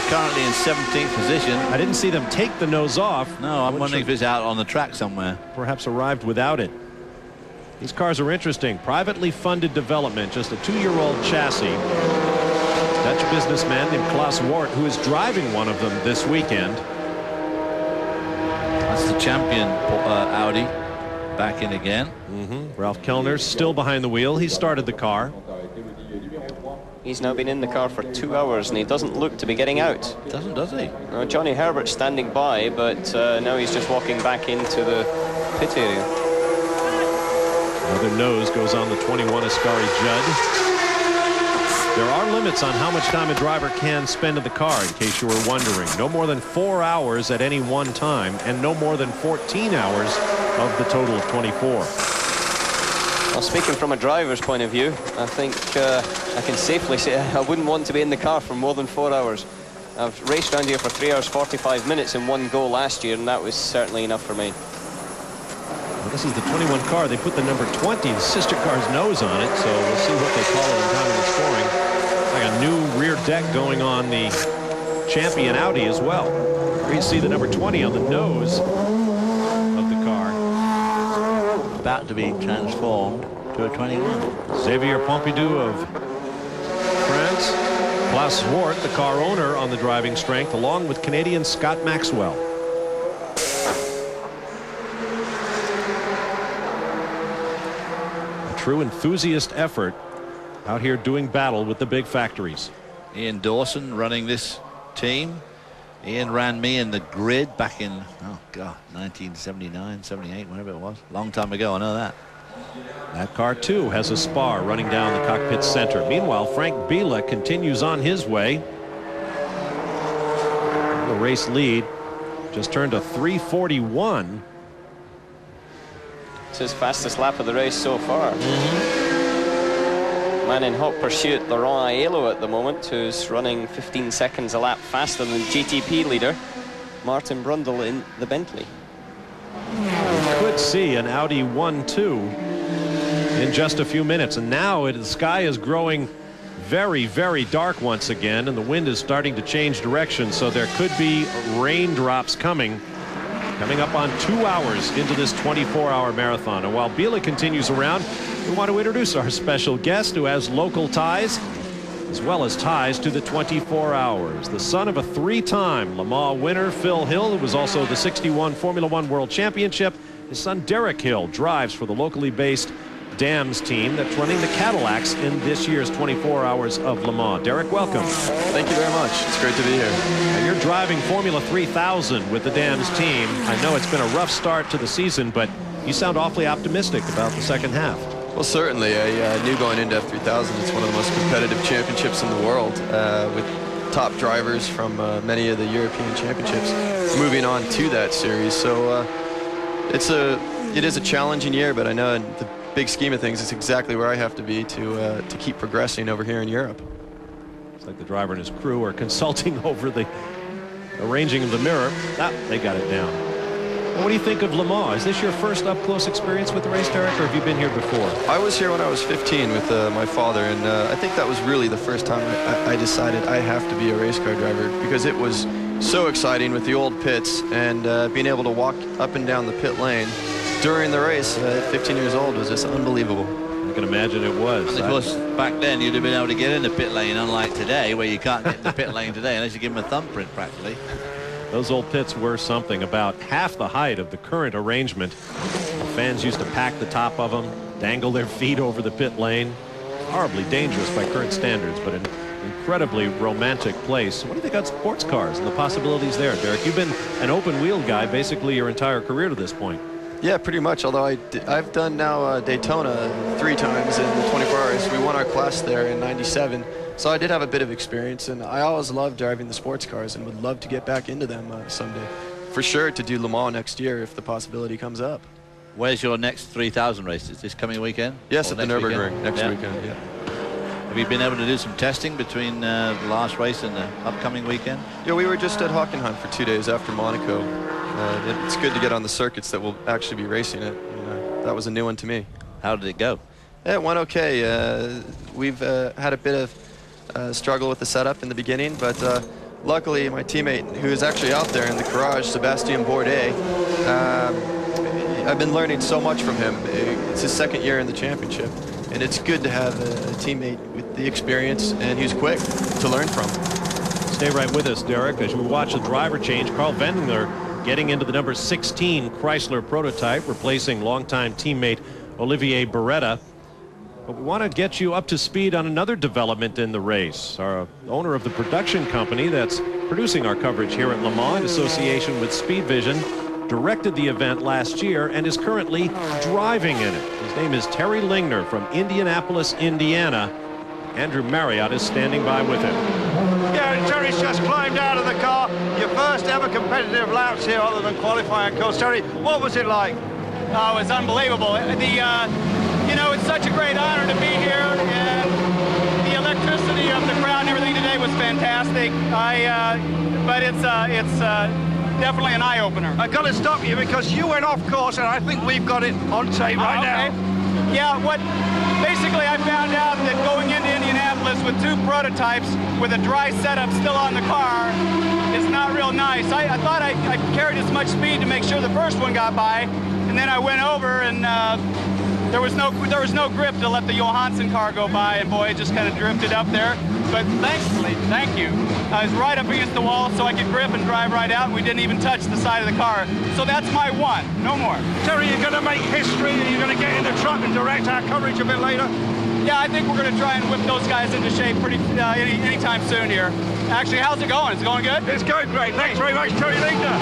currently in 17th position. I didn't see them take the nose off. No, I'm wondering if it's out on the track somewhere. Perhaps arrived without it. These cars are interesting. Privately funded development, just a 2-year-old chassis. Dutch businessman named Klaas Wart, who is driving one of them this weekend. That's the champion Audi back in again. Ralph Kellner's still behind the wheel. He started the car. He's now been in the car for 2 hours and he doesn't look to be getting out. Doesn't, does he? Johnny Herbert's standing by, but now he's just walking back into the pit area. Another nose goes on the 21 Ascari Judd. There are limits on how much time a driver can spend in the car, in case you were wondering. No more than 4 hours at any one time, and no more than 14 hours of the total of 24. Well, speaking from a driver's point of view, I think I can safely say I wouldn't want to be in the car for more than 4 hours. I've raced around here for 3 hours 45 minutes in one go last year, and that was certainly enough for me. Well, this is the 21 car. They put the number 20, the sister car's nose on it, so we'll see what they call it in time of the scoring. Like a new rear deck going on the champion Audi as well. Here you see the number 20 on the nose of the car. About to be transformed to a 21. Xavier Pompidou of France. Klaas Wart, the car owner, on the driving strength, along with Canadian Scott Maxwell. A true enthusiast effort out here doing battle with the big factories. Ian Dawson running this team. Ian ran me in the grid back in, oh God, 1979, 78, whatever it was. Long time ago, I know that. That car too has a spar running down the cockpit center. Meanwhile, Frank Biela continues on his way. The race lead just turned a 3:41. It's his fastest lap of the race so far. Man in hot pursuit, Laurent Aiello at the moment, who's running 15 seconds a lap faster than GTP leader Martin Brundle in the Bentley. We could see an Audi 1-2 in just a few minutes, and now the sky is growing very, very dark once again, and the wind is starting to change direction, so there could be raindrops coming up on 2 hours into this 24-hour marathon. And while Biela continues around, we want to introduce our special guest who has local ties as well as ties to the 24 hours. The son of a 3-time Le Mans winner, Phil Hill, who was also the 61 Formula One World Championship. His son Derek Hill drives for the locally based Dams team that's running the Cadillacs in this year's 24 hours of Le Mans. Derek, welcome. Thank you very much. It's great to be here. Now, you're driving Formula 3000 with the Dams team. I know it's been a rough start to the season, but you sound awfully optimistic about the second half. Well, certainly. I knew going into F3000 it's one of the most competitive championships in the world, with top drivers from many of the European championships moving on to that series. So it is a challenging year, but I know in the big scheme of things, it's exactly where I have to be to keep progressing over here in Europe. It's like the driver and his crew are consulting over the arranging of the mirror. They got it down. What do you think of Le Mans? Is this your first up-close experience with the race, Derek, or have you been here before? I was here when I was 15 with my father, and I think that was really the first time I decided I have to be a race car driver, because it was so exciting with the old pits and being able to walk up and down the pit lane during the race at 15 years old was just unbelievable. I can imagine it was. And of course, back then you'd have been able to get in the pit lane, unlike today, where you can't get in the pit lane today unless you give them a thumbprint practically. Those old pits were something. About half the height of the current arrangement. The fans used to pack the top of them, dangle their feet over the pit lane. Horribly dangerous by current standards, but an incredibly romantic place. What do you think about sports cars and the possibilities there, Derek? You've been an open wheel guy basically your entire career to this point. Yeah, pretty much, although I've done now Daytona 3 times in the 24 hours. We won our class there in '97, so I did have a bit of experience, and I always loved driving the sports cars and would love to get back into them someday. For sure to do Le Mans next year if the possibility comes up. Where's your next 3000 race? Is this coming weekend? Yes, at the Nürburgring next weekend, yeah. Have you been able to do some testing between the last race and the upcoming weekend? Yeah, we were just at Hockenheim for 2 days after Monaco. It's good to get on the circuits that will actually be racing it. That was a new one to me. How did it go? Yeah, it went okay. We've had a bit of struggle with the setup in the beginning, but luckily, my teammate, who is actually out there in the garage, Sebastien Bourdais, I've been learning so much from him. It's his second year in the championship, and it's good to have a teammate with the experience, and he's quick to learn from. Stay right with us, Derek, as we watch the driver change. Carl Wendlinger getting into the number 16 Chrysler prototype, replacing longtime teammate Olivier Beretta. But we want to get you up to speed on another development in the race. Our owner of the production company that's producing our coverage here at Le Mans in association with Speed Vision directed the event last year and is currently driving in it. His name is Terry Lingner from Indianapolis, Indiana. Andrew Marriott is standing by with him. Yeah, and Terry's just climbed out of the car. Your first ever competitive laps here other than qualifying, of course. Terry, what was it like? Oh, it was unbelievable. You know, it's such a great honor to be here, and the electricity of the crowd and everything today was fantastic. But it's definitely an eye-opener. I've got to stop you because you went off course, and I think we've got it on tape right now. Yeah, basically I found out that going into Indianapolis with 2 prototypes with a dry setup still on the car is not real nice. I thought I carried as much speed to make sure the first one got by, and then I went over and there was no grip to let the Johansson car go by, and boy, it just kind of drifted up there. But thankfully, thank you, I was right up against the wall so I could grip and drive right out, and we didn't even touch the side of the car. So that's my one, no more. Terry, you're going to make history. You're going to get in the truck and direct our coverage a bit later. Yeah, I think we're going to try and whip those guys into shape anytime soon here. Actually, how's it going? Is it going good? It's going great. Thanks very much, Terry Lingner.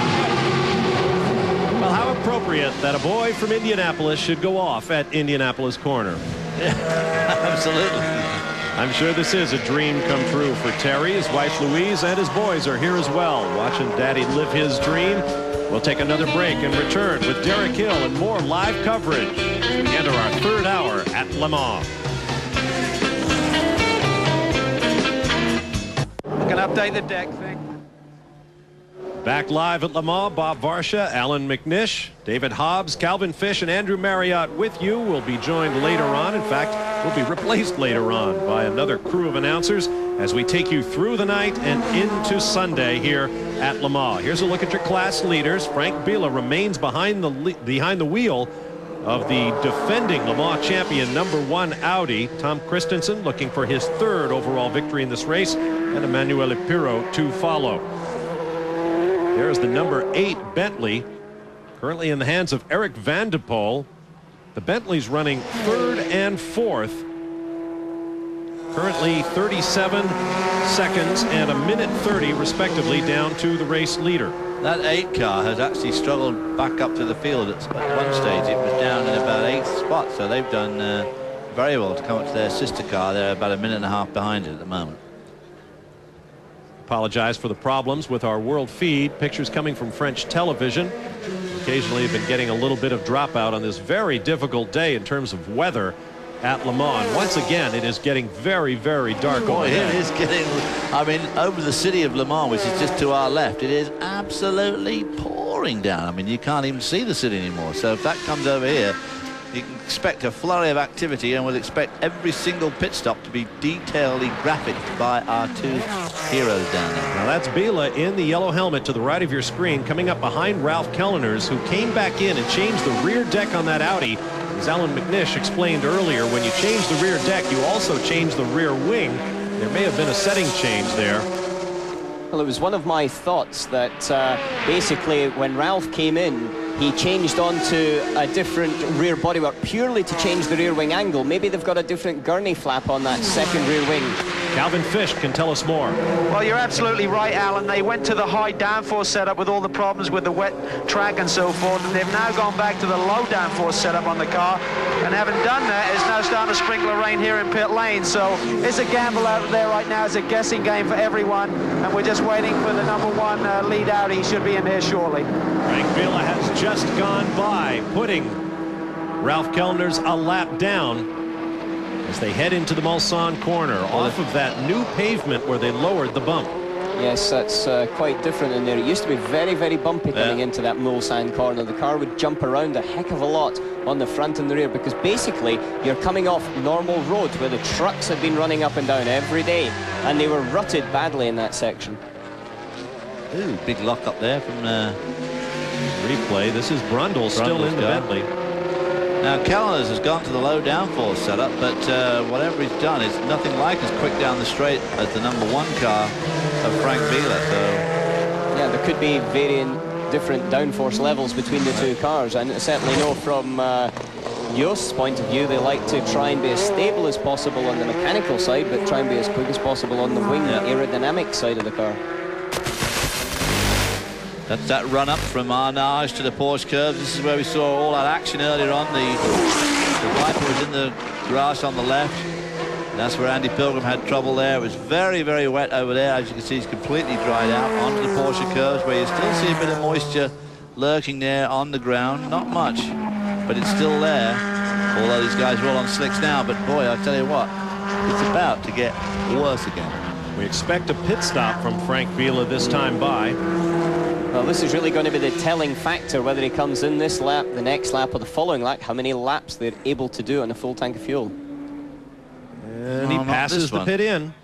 Well, how appropriate that a boy from Indianapolis should go off at Indianapolis Corner. Yeah, absolutely. I'm sure this is a dream come true for Terry. His wife Louise and his boys are here as well, watching Daddy live his dream. We'll take another break and return with Derek Hill and more live coverage as we enter our 3rd hour at Le Mans. I can update the deck thing. Back live at Le Mans, Bob Varsha, Alan McNish, David Hobbs, Calvin Fish, and Andrew Marriott with you. We'll be joined later on. In fact, we'll be replaced later on by another crew of announcers as we take you through the night and into Sunday here at Le Mans. Here's a look at your class leaders. Frank Biela remains behind the wheel of the defending Le Mans champion #1 Audi. Tom Christensen looking for his 3rd overall victory in this race, and Emanuele Pirro to follow. There's the number 8 Bentley, currently in the hands of Eric Van de Poel. The Bentley's running 3rd and 4th. Currently 37 seconds and 1:30 respectively down to the race leader. That 8 car has actually struggled back up to the field at one stage. It was down in about 8th spot, so they've done very well to come up to their sister car. They're about a minute and a half behind it at the moment. Apologize for the problems with our world feed. Pictures coming from French television. Occasionally have been getting a little bit of dropout on this very difficult day in terms of weather at Le Mans. Once again, it is getting very, very dark. Boy, it is getting, I mean, over the city of Le Mans, which is just to our left, it is absolutely pouring down. I mean, you can't even see the city anymore. So if that comes over here, you can expect a flurry of activity, and we'll expect every single pit stop to be detailedly graphicked by our 2 heroes down there. Now that's Biela in the yellow helmet to the right of your screen, coming up behind Ralph Kellner's, who came back in and changed the rear deck on that Audi. As Alan McNish explained earlier, when you change the rear deck, you also change the rear wing. There may have been a setting change there. Well, it was one of my thoughts that basically when Ralph came in, he changed onto a different rear bodywork purely to change the rear wing angle. Maybe they've got a different gurney flap on that second rear wing. Calvin Fish can tell us more. Well, you're absolutely right, Alan. They went to the high downforce setup with all the problems with the wet track and so forth, and they've now gone back to the low downforce setup on the car, and having done that, it's now starting to sprinkle rain here in pit lane. So it's a gamble out there right now. It's a guessing game for everyone, and we're just waiting for the #1 lead Audi. He should be in here shortly. Frank Biela has just gone by, putting Ralph Kellner's a lap down as they head into the Mulsanne corner off of that new pavement where they lowered the bump. Yes, that's quite different in there. It used to be very, very bumpy coming into that Mulsanne corner. The car would jump around a heck of a lot on the front and the rear, because basically you're coming off normal roads where the trucks have been running up and down every day, and they were rutted badly in that section. Ooh, big lock up there from replay. This is Brundle still in the Bentley. Now Callenders has gone to the low downforce setup, but whatever he's done is nothing like as quick down the straight as the number 1 car of Frank Wheeler. So yeah, there could be varying different downforce levels between the two cars, and I certainly know from Jost's point of view, they like to try and be as stable as possible on the mechanical side, but try and be as quick as possible on the wing aerodynamic side of the car. That's that run up from Arnage to the Porsche curves. This is where we saw all that action earlier on. The Viper was in the grass on the left. And that's where Andy Pilgrim had trouble there. It was very, very wet over there. As you can see, it's completely dried out onto the Porsche curves, where you still see a bit of moisture lurking there on the ground. Not much, but it's still there. Although these guys are all on slicks now. But boy, I tell you what, it's about to get worse again. We expect a pit stop from Frank Wheeler this time by. Well, this is really going to be the telling factor, whether he comes in this lap, the next lap, or the following lap, how many laps they're able to do on a full tank of fuel. And he passes the pit in.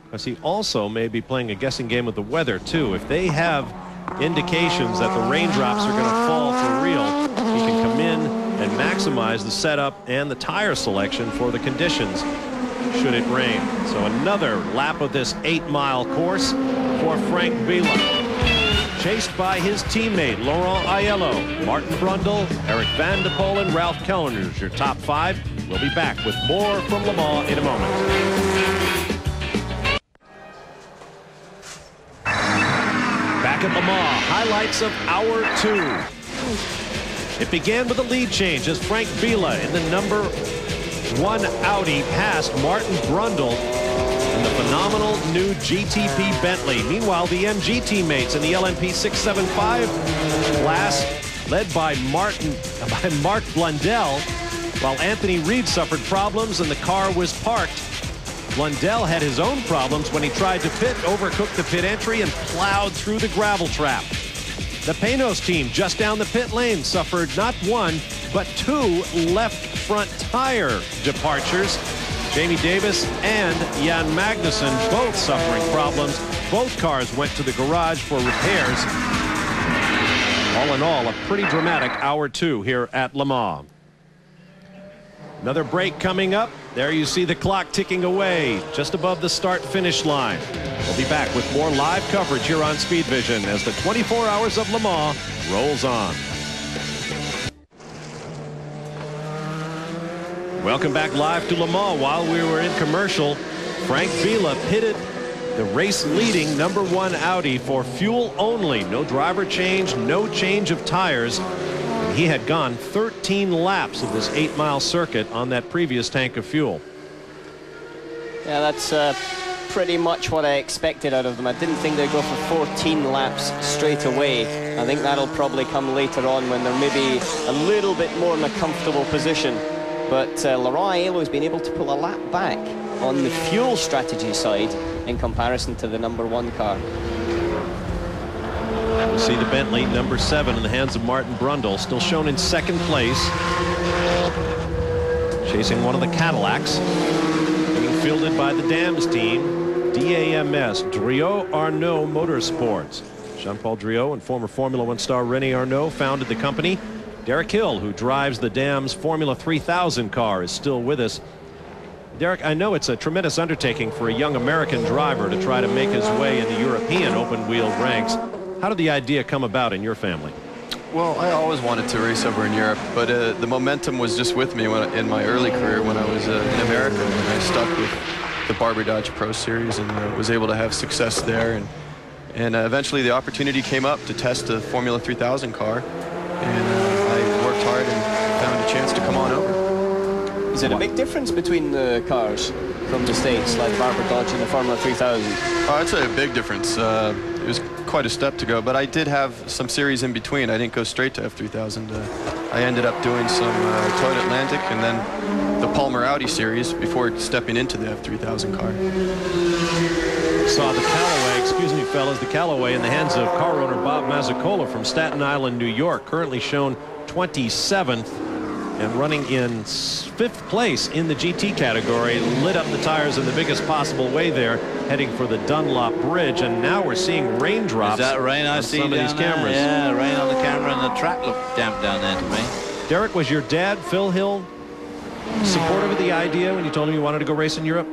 Because he also may be playing a guessing game with the weather, too. If they have indications that the raindrops are going to fall for real, he can come in and maximize the setup and the tire selection for the conditions should it rain. So another lap of this 8-mile course for Frank Wheeler. Chased by his teammate Laurent Aiello, Martin Brundle, Eric Van de Poel, and Ralph Kellner. Your top 5. We'll be back with more from Le Mans in a moment. Back at Le Mans, highlights of hour 2. It began with a lead change as Frank Wheeler in the number 1 Audi passed Martin Brundle in the phenomenal new GTP Bentley. Meanwhile, the MG teammates in the LMP 675 class, led by Mark Blundell, while Anthony Reid suffered problems and the car was parked. Blundell had his own problems when he tried to pit, overcooked the pit entry, and plowed through the gravel trap. The Panos team just down the pit lane suffered not 1, but 2 left front tire departures. Jamie Davis and Jan Magnussen both suffering problems. Both cars went to the garage for repairs. All in all, a pretty dramatic hour 2 here at Le Mans. Another break coming up. There you see the clock ticking away just above the start-finish line. We'll be back with more live coverage here on Speed Vision as the 24 hours of Le Mans rolls on. Welcome back live to Le Mans. While we were in commercial, Frank Wheeler pitted the race-leading number 1 Audi for fuel only. No driver change, no change of tires. And he had gone 13 laps of this 8-mile circuit on that previous tank of fuel. Yeah, that's pretty much what I expected out of them. I didn't think they'd go for 14 laps straight away. I think that'll probably come later on when they're maybe a little bit more in a comfortable position. But Laurent Aiello has been able to pull a lap back on the fuel strategy side in comparison to the number 1 car. We'll see the Bentley number 7 in the hands of Martin Brundle, still shown in 2nd place, chasing one of the Cadillacs, being fielded by the Dams team, DAMS, Driot Arnaud Motorsports. Jean-Paul Driot and former Formula 1 star René Arnaud founded the company. Derek Hill, who drives the Dams Formula 3000 car, is still with us. Derek, I know it's a tremendous undertaking for a young American driver to try to make his way in the European open-wheel ranks. How did the idea come about in your family? Well, I always wanted to race over in Europe, but the momentum was just with me in my early career when I was in America, and I stuck with the Barber Dodge Pro Series and was able to have success there. And eventually the opportunity came up to test a Formula 3000 car, and I worked hard and found a chance to come on over. Is it a big difference between the cars from the States, like Barber Dodge and the Formula 3000? Oh, I'd say a big difference. It was quite a step to go, but I did have some series in between. I didn't go straight to F3000. I ended up doing some Toyota Atlantic and then the Palmer Audi series before stepping into the F3000 car. Saw the Callaway, excuse me fellas, the Callaway in the hands of car owner Bob Mazzucola from Staten Island, New York, currently shown 27th. and running in 5th place in the GT category, lit up the tires in the biggest possible way there, heading for the Dunlop Bridge. And now we're seeing raindrops. Is that rain I see some of these cameras? Yeah, rain on the camera, and the track looked damp down there to me. Derek, was your dad, Phil Hill, supportive of the idea when you told him you wanted to go race in Europe?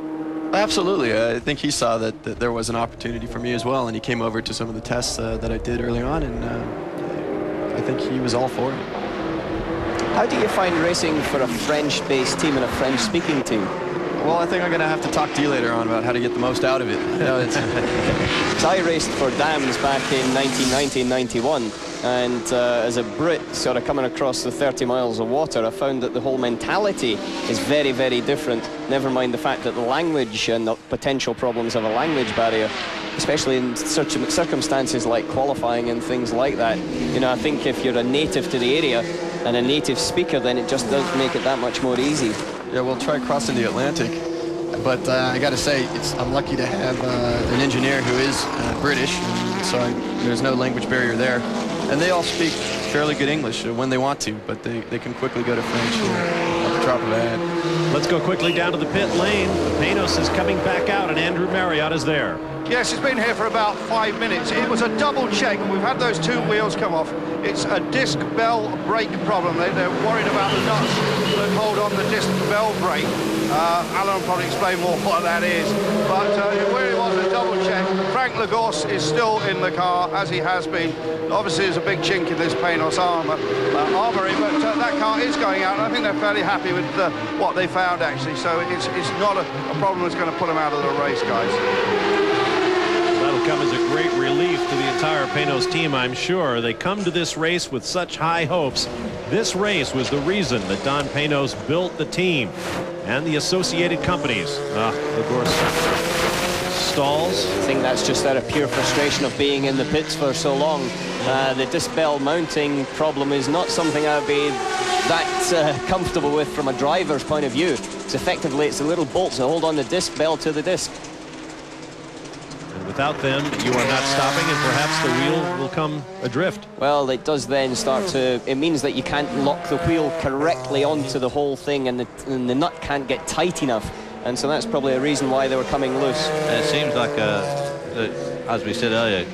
Absolutely. I think he saw that there was an opportunity for me as well, and he came over to some of the tests that I did early on, and I think he was all for it. How do you find racing for a French-based team and a French-speaking team? Well, I think I'm going to have to talk to you later on about how to get the most out of it. You know, So I raced for Dams back in 1990-91, and as a Brit sort of coming across the 30 miles of water, I found that the whole mentality is very, very different. Never mind the fact that the language and the potential problems of a language barrier, especially in such circumstances like qualifying and things like that. You know, I think if you're a native to the area and a native speaker, then it just does make it that much more easy. yeah, we'll try crossing the Atlantic. But I got to say, I'm lucky to have an engineer who is British, so there's no language barrier there. And they all speak fairly good English when they want to, but they can quickly go to French at the drop of a hat. Let's go quickly down to the pit lane. The Panos is coming back out, and Andrew Marriott is there. Yes, it's been here for about 5 minutes. It was a double check. We've had those 2 wheels come off. It's a disc bell brake problem. They're worried about the nuts that hold on the disc bell brake. Alan will probably explain more what that is. But it really was a double check. Frank Lagos is still in the car, as he has been. Obviously, there's a big chink in this Panos armoury, but that car is going out. And I think they're fairly happy with what they found, actually. So it's not a problem that's going to put them out of the race, guys. That'll come as a great relief to the entire Panos team, I'm sure. They come to this race with such high hopes. This race was the reason that Don Panos built the team and the associated companies. Of course, stalls. I think that's just out of pure frustration of being in the pits for so long. The disc bell mounting problem is not something I'd be that comfortable with from a driver's point of view. It's effectively, it's a little bolt to hold on the disc bell to the disc. Without them, you are not stopping, and perhaps the wheel will come adrift. Well, it does then start to... It means that you can't lock the wheel correctly onto the whole thing, and the nut can't get tight enough. And so that's probably a reason why they were coming loose. It seems like, as we said earlier,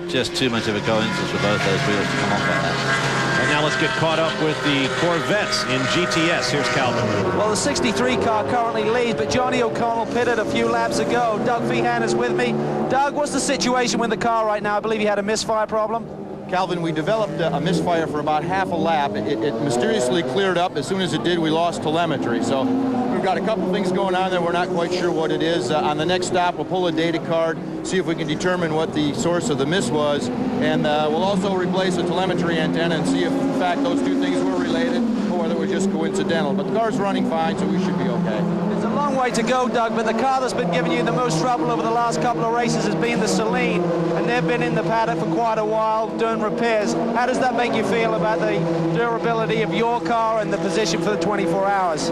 just too much of a coincidence for both those wheels to come off like that. And now let's get caught up with the Corvettes in GTS. Here's Calvin. Well, the 63 car currently leads, but Johnny O'Connell pitted a few laps ago. Doug Feehan is with me. Doug, what's the situation with the car right now? I believe you had a misfire problem. Calvin, we developed a misfire for about half a lap. It mysteriously cleared up. As soon as it did, we lost telemetry. So we've got a couple things going on there. We're not quite sure what it is. On the next stop, we'll pull a data card, see if we can determine what the source of the miss was. And we'll also replace a telemetry antenna and see if, in fact, those two things were related or whether it was just coincidental. But the car's running fine, so we should be okay. It's a long way to go, Doug, but the car that's been giving you the most trouble over the last couple of races has been the Celine, and they've been in the paddock for quite a while doing repairs. How does that make you feel about the durability of your car and the position for the 24 hours?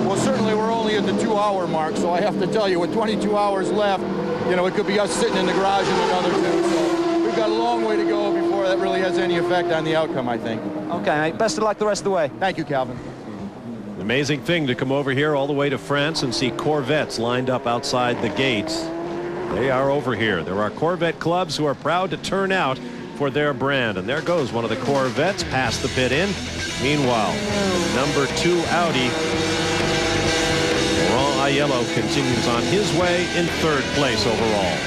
Well, certainly we're only at the 2-hour mark, so I have to tell you, with 22 hours left, you know, it could be us sitting in the garage in another 2. So we've got a long way to go before that really has any effect on the outcome, I think. Okay, mate. Best of luck the rest of the way. Thank you, Calvin. An amazing thing to come over here all the way to France and see Corvettes lined up outside the gates. They are over here. There are Corvette clubs who are proud to turn out for their brand. And there goes one of the Corvettes past the pit in. Meanwhile, number 2 Audi, Laurent Aiello, continues on his way in 3rd place overall.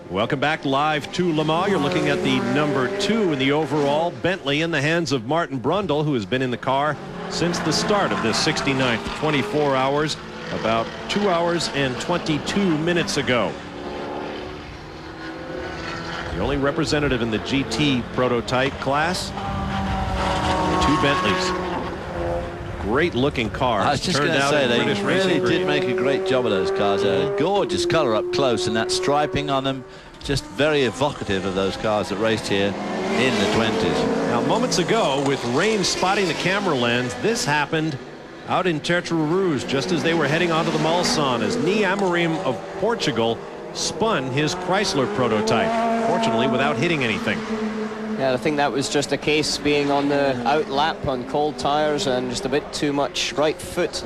Welcome back live to Le Mans. You're looking at the number 2 in the overall Bentley in the hands of Martin Brundle, who has been in the car since the start of this 69th 24 hours, about 2 hours and 22 minutes ago. The only representative in the GT prototype class, 2 Bentleys. Great looking cars. I was just going to say, they really did make a great job of those cars. A gorgeous color up close, and that striping on them, just very evocative of those cars that raced here in the 20s. Now, moments ago, with rain spotting the camera lens, this happened out in Tertre-Rouge, just as they were heading onto the Mulsanne, as Ni Amorim of Portugal spun his Chrysler prototype, fortunately without hitting anything. Yeah, I think that was just a case being on the out lap on cold tyres and just a bit too much right foot.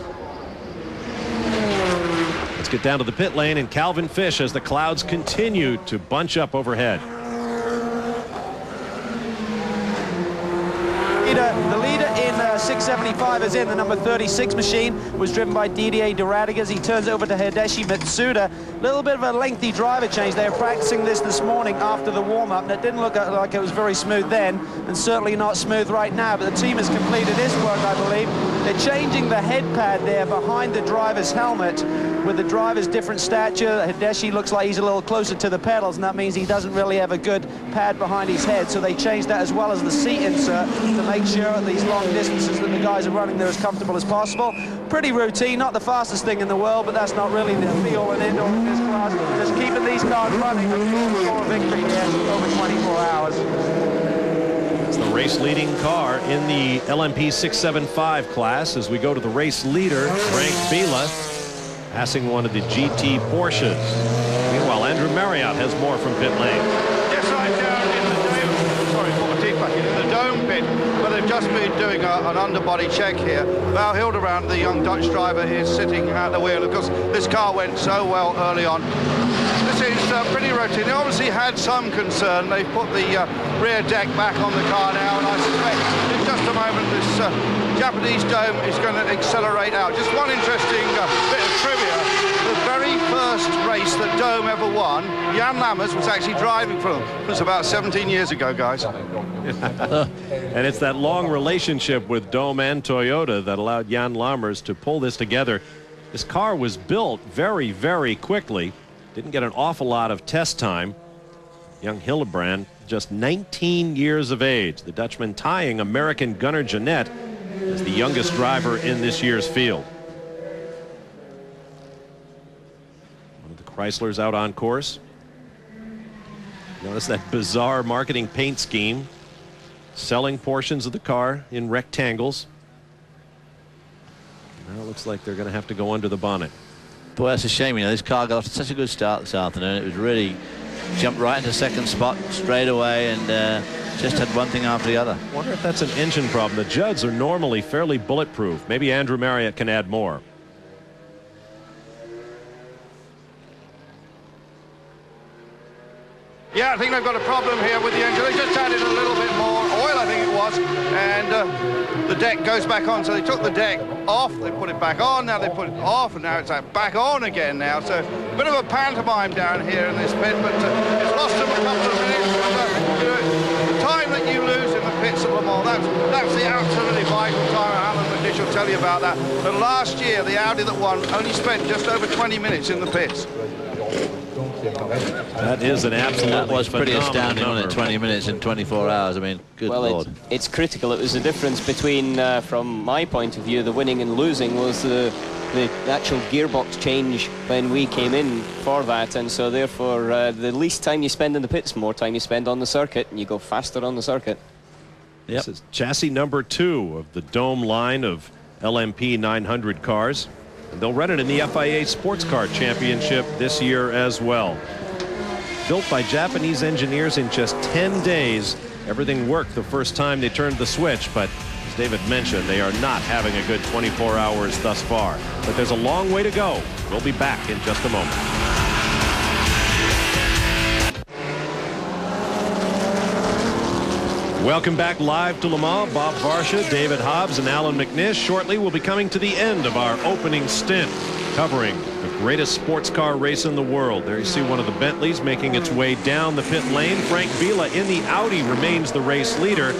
Let's get down to the pit lane and Calvin Fish as the clouds continue to bunch up overhead. The leader in 675 is in. The number 36 machine was driven by Didier Duradigas. He turns over to Hideshi Matsuda. A little bit of a lengthy driver change. They were practicing this morning after the warm-up, and it didn't look like it was very smooth then, and certainly not smooth right now. But the team has completed its work, I believe. They're changing the head pad there behind the driver's helmet with the driver's different stature. Hideshi looks like he's a little closer to the pedals, and that means he doesn't really have a good pad behind his head. So they changed that as well as the seat insert to make sure at these long distances that the guys are running there as comfortable as possible. Pretty routine, not the fastest thing in the world, but that's not really the be-all and end-all in this class. Just keeping these cars running for a victory here over 24 hours. It's the race-leading car in the LMP 675 class as we go to the race leader, Frank Biela, passing one of the GT Porsches. Meanwhile, Andrew Marriott has more from pit lane. Yes, right down in the dome. Sorry, put my teeth back in the dome pit, where they've just been doing an underbody check here. Val Hildebrand, the young Dutch driver, is sitting at the wheel. Of course, this car went so well early on. This is pretty routine. They obviously had some concern. They've put the rear deck back on the car now, and I suspect in just a moment this Japanese dome is going to accelerate out. Just one interesting bit of trivia. The very first race that Dome ever won, Jan Lammers was actually driving for them. It was about 17 years ago, guys. And it's that long relationship with Dome and Toyota that allowed Jan Lammers to pull this together. This car was built very, very quickly. Didn't get an awful lot of test time. Young Hildebrand, just 19 years of age. The Dutchman tying American Gunnar Jeanette as the youngest driver in this year's field. One of the Chryslers out on course. Notice that bizarre marketing paint scheme, selling portions of the car in rectangles. Now it looks like they're going to have to go under the bonnet. Boy, that's a shame. You know, this car got off to such a good start this afternoon. It was really jumped right into second spot straight away and just had one thing after the other. I wonder if that's an engine problem. The Judds are normally fairly bulletproof. Maybe Andrew Marriott can add more. Yeah, I think they've got a problem here with the engine. They just added a little bit more oil, I think it was, and the deck goes back on. So they took the deck off, they put it back on, now they put it off, and now it's back on again now. So a bit of a pantomime down here in this pit, but it's lost them a couple of minutes. You know, the time that you lose in the pits at Le Mans, that's the absolutely vital time. Alan McNish will tell you about that. But last year, the Audi that won only spent just over 20 minutes in the pits. That is an absolute. That was pretty astounding, wasn't it? 20 minutes in 24 hours. I mean, good Lord. It's critical. It was the difference between, from my point of view, the winning and losing was the actual gearbox change when we came in for that, and so therefore the least time you spend in the pits, more time you spend on the circuit, and you go faster on the circuit. Yep. This is chassis number 2 of the Dome line of LMP 900 cars. And they'll run it in the FIA Sports Car Championship this year as well. Built by Japanese engineers in just 10 days. Everything worked the first time they turned the switch, but as David mentioned, they are not having a good 24 hours thus far. But there's a long way to go. We'll be back in just a moment. Welcome back live to Le Mans. Bob Varsha, David Hobbs, and Alan McNish. Shortly, we'll be coming to the end of our opening stint, covering the greatest sports car race in the world. There you see one of the Bentleys making its way down the pit lane. Frank Biela in the Audi remains the race leader.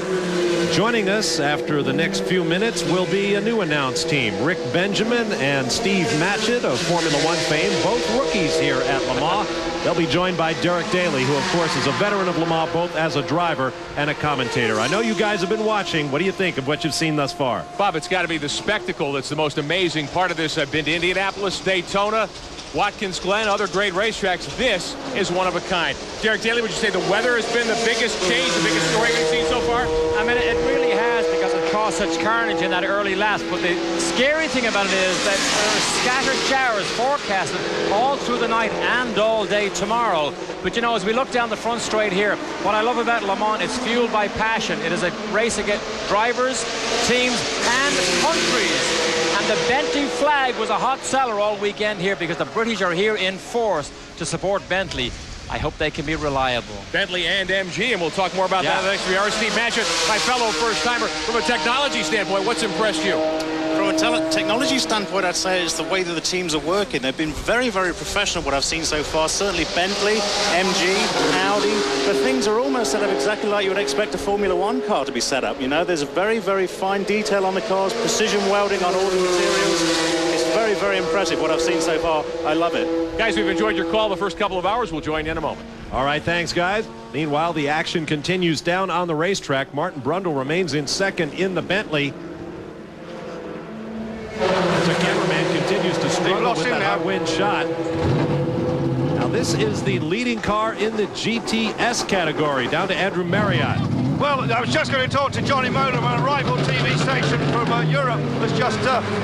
Joining us after the next few minutes will be a new announced team. Rick Benjamin and Steve Matchett of Formula One fame, both rookies here at Le Mans. They'll be joined by Derek Daly, who, of course, is a veteran of Le Mans, both as a driver and a commentator. I know you guys have been watching. What do you think of what you've seen thus far? Bob, it's got to be the spectacle that's the most amazing part of this. I've been to Indianapolis, Daytona, Watkins Glen, other great racetracks. This is one of a kind. Derek Daly, would you say the weather has been the biggest change, the biggest story we've seen so far? I mean, it really has, because the car saw such carnage in that early lap, but the scary thing about it is that there are scattered showers forecasted all through the night and all day tomorrow. But you know, as we look down the front straight here, what I love about Le Mans, it's fueled by passion. It is a race against drivers, teams, and countries. And the Bentley flag was a hot seller all weekend here because the British are here in force to support Bentley. I hope they can be reliable. Bentley and MG, and we'll talk more about that in the next 3 hours. Steve Matchett, my fellow first-timer. From a technology standpoint, what's impressed you? From a technology standpoint, I'd say it's the way that the teams are working. They've been very, very professional, what I've seen so far. Certainly Bentley, MG, Audi. But things are almost set up exactly like you would expect a Formula One car to be set up. You know, there's a very, very fine detail on the cars, precision welding on all the materials. It's very, very impressive what I've seen so far. I love it. Guys, we've enjoyed your call the first couple of hours. We'll join you in a moment. All right, thanks, guys. Meanwhile, the action continues down on the racetrack. Martin Brundle remains in second in the Bentley. As our cameraman continues to struggle with that hot wind shot. Now, this is the leading car in the GTS category, down to Andrew Marriott. Well, I was just going to talk to Johnny Molan, a rival TV station from Europe has just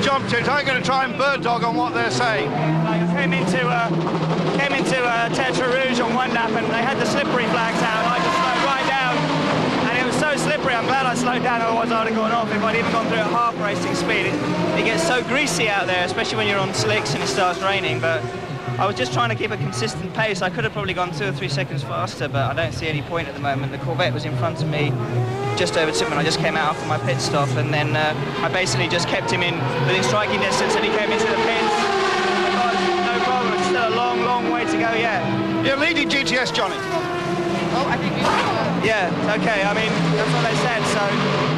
jumped in. I'm going to try and bird dog on what they're saying. I came into Tetra Rouge on one lap and they had the slippery flags out. I just slowed right down and it was so slippery. I'm glad I slowed down, otherwise I would have gone off if I'd even gone through at half racing speed. It gets so greasy out there, especially when you're on slicks and it starts raining. But I was just trying to keep a consistent pace. I could have probably gone 2 or 3 seconds faster, but I don't see any point at the moment. The Corvette was in front of me, just overtook me when I just came out after my pit stop, and then I basically just kept him in within striking distance, and he came into the pits. I got no problem. It's still a long, long way to go yet. You're leading GTS, Johnny. Oh, I think yeah, okay. I mean, that's what they said, so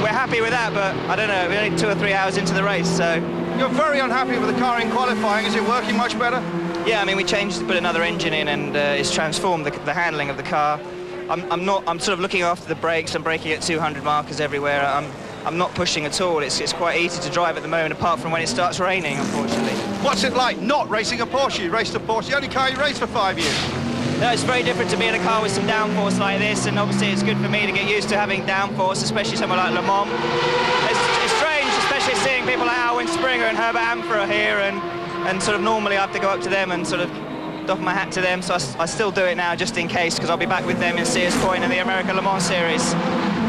we're happy with that, but I don't know. We're only 2 or 3 hours into the race, so. You're very unhappy with the car in qualifying. Is it working much better? Yeah, I mean, we changed to put another engine in, and it's transformed the handling of the car. I'm sort of looking after the brakes. I'm braking at 200 markers everywhere. I'm not pushing at all. It's quite easy to drive at the moment, apart from when it starts raining, unfortunately. What's it like not racing a Porsche? You raced a Porsche, the only car you raced for 5 years. No, it's very different to be in a car with some downforce like this, and obviously it's good for me to get used to having downforce, especially somewhere like Le Mans. It's strange, especially seeing people like Alwyn Springer and Herbert Amphora here, and sort of normally I have to go up to them and sort of doff my hat to them, so I still do it now just in case, because I'll be back with them in Sears Point in the American Le Mans Series.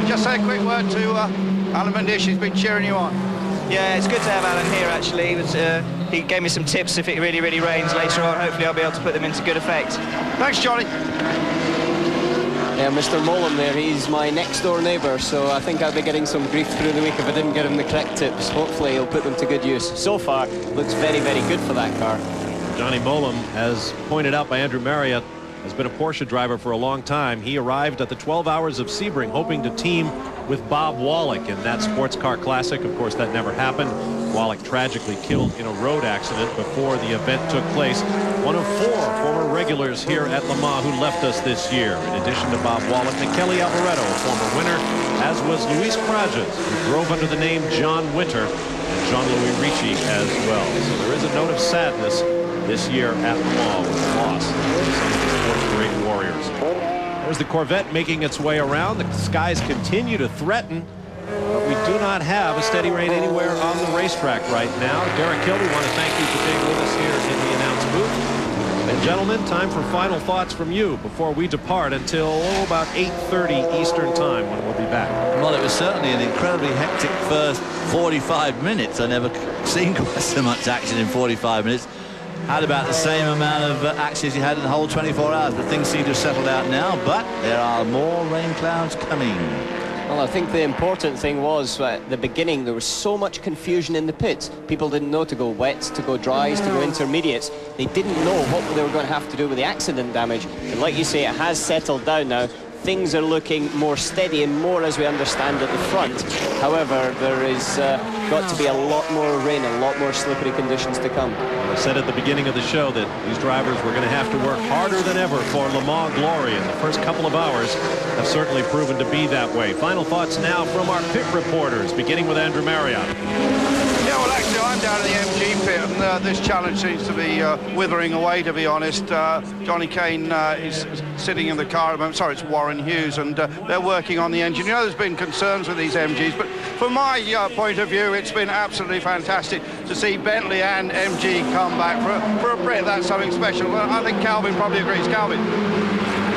Just say a quick word to Alan Mendish. He's been cheering you on. Yeah, it's good to have Alan here, actually. He gave me some tips if it really, really rains later on. Hopefully I'll be able to put them into good effect. Thanks, Johnny. Yeah, Mr. Molan there, he's my next-door neighbour, so I think I'll be getting some grief through the week if I didn't give him the correct tips. Hopefully he'll put them to good use. So far, looks very, very good for that car. Johnny Molan, as pointed out by Andrew Marriott, has been a Porsche driver for a long time. He arrived at the 12 Hours of Sebring hoping to team with Bob Wallach in that sports car classic. Of course, that never happened. Wallach tragically killed in a road accident before the event took place. One of 4 former regulars here at Le Mans who left us this year. In addition to Bob Wallach, Michele Alboreto, a former winner, as was Luis Prajas, who drove under the name John Winter, and Jean-Louis Ricci as well. So there is a note of sadness this year at Le Mans with the loss of some of the sport's great warriors. There's the Corvette making its way around. The skies continue to threaten, but we do not have a steady rain anywhere on the racetrack right now. Derek Hill, we want to thank you for being with us here in the announce booth. And gentlemen, time for final thoughts from you before we depart until about 8:30 Eastern time when we'll be back. Well, it was certainly an incredibly hectic first 45 minutes. I never seen quite so much action in 45 minutes. Had about the same amount of action as you had in the whole 24 hours, but things seem to have settled out now, but there are more rain clouds coming. Well, I think the important thing was at the beginning there was so much confusion in the pits. People didn't know to go wets, to go dries, to go intermediates. They didn't know what they were going to have to do with the accident damage. And like you say, it has settled down now. Things are looking more steady and more as we understand at the front. However, there is got to be a lot more rain, a lot more slippery conditions to come. I said at the beginning of the show that these drivers were going to have to work harder than ever for Le Mans glory, and the first couple of hours have certainly proven to be that way. Final thoughts now from our pit reporters, beginning with Andrew Marriott. Yeah, well, actually, I'm down in the MG pit, and this challenge seems to be withering away, to be honest. Johnny Kane is sitting in the car at the moment. Sorry, it's Warren Hughes, and they're working on the engine. You know, there's been concerns with these MGs, but from my point of view, it's been absolutely fantastic to see Bentley and MG come back for a Brit. That's something special. Well, I think Calvin probably agrees. Calvin.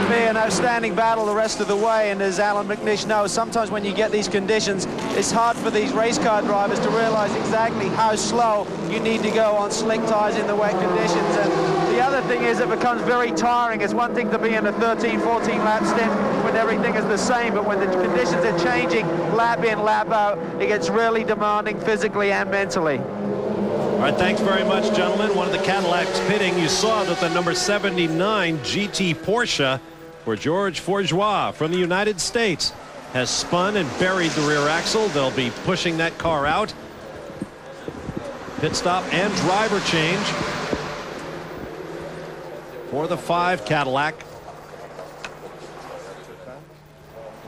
Be an outstanding battle the rest of the way, and as Alan McNish knows, sometimes when you get these conditions, it's hard for these race car drivers to realize exactly how slow you need to go on slick tires in the wet conditions. And the other thing is it becomes very tiring. It's one thing to be in a 13, 14 lap stint when everything is the same, but when the conditions are changing lap in, lap out, it gets really demanding physically and mentally. All right, thanks very much, gentlemen. One of the Cadillacs pitting. You saw that the number 79 GT Porsche for George Fourgeois from the United States has spun and buried the rear axle. They'll be pushing that car out. Pit stop and driver change for the 5 Cadillac.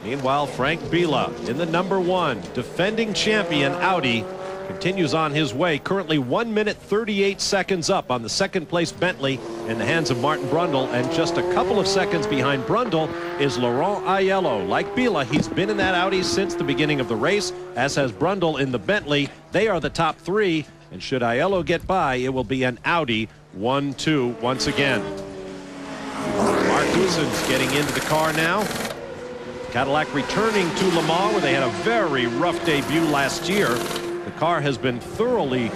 Meanwhile, Frank Biela in the number 1 defending champion Audi continues on his way, currently 1 minute 38 seconds up on the second place Bentley in the hands of Martin Brundle, and just a couple of seconds behind Brundle is Laurent Aiello. Like Biela, he's been in that Audi since the beginning of the race, as has Brundle in the Bentley. They are the top 3, and should Aiello get by, it will be an Audi 1-2 once again. Mark Goossens getting into the car now. Cadillac returning to Le Mans, where they had a very rough debut last year. The car has been thoroughly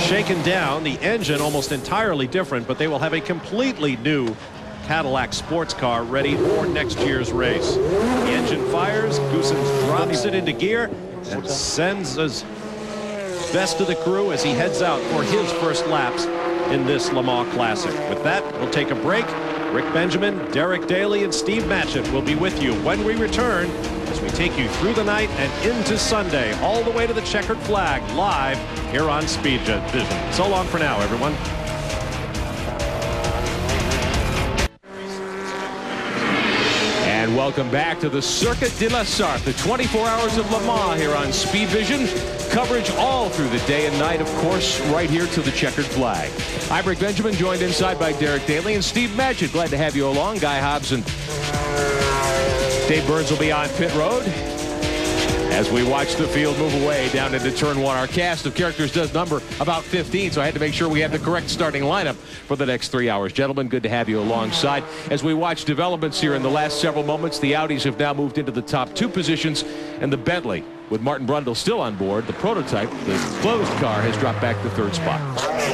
shaken down. The engine almost entirely different, but they will have a completely new Cadillac sports car ready for next year's race. The engine fires, Goossens drops it into gear and sends his best to the crew as he heads out for his first laps in this Le Mans Classic. With that, we'll take a break. Rick Benjamin, Derek Daly, and Steve Matchett will be with you when we return as we take you through the night and into Sunday, all the way to the checkered flag, live here on Speed Vision. So long for now, everyone. And welcome back to the Circuit de la Sarthe, the 24 hours of Le Mans here on Speed Vision. Coverage all through the day and night, of course, right here to the checkered flag. I'm Rick Benjamin, joined inside by Derek Daly and Steve Matchett. Glad to have you along. Guy Hobbs and Dave Burns will be on pit road as we watch the field move away down into turn 1. Our cast of characters does number about 15, so I had to make sure we had the correct starting lineup for the next 3 hours. Gentlemen, good to have you alongside. As we watch developments here in the last several moments, the Audis have now moved into the top 2 positions, and the Bentley, with Martin Brundle still on board, the prototype, the closed car, has dropped back to 3rd spot.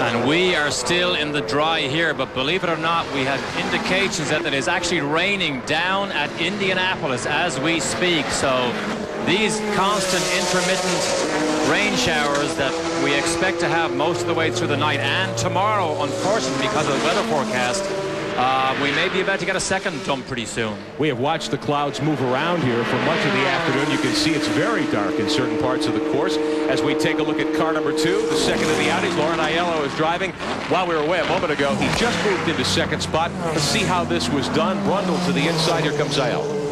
And we are still in the dry here, but believe it or not, we have indications that it is actually raining down at Indianapolis as we speak. So these constant intermittent rain showers that we expect to have most of the way through the night and tomorrow, unfortunately, because of the weather forecast, we may be about to get a second dump pretty soon. We have watched the clouds move around here for much of the afternoon. You can see it's very dark in certain parts of the course. As we take a look at car number 2, the second of the Audis, Laurent Aiello is driving. While we were away a moment ago, he just moved into 2nd spot. Let's see how this was done. Brundle to the inside. Here comes Aiello.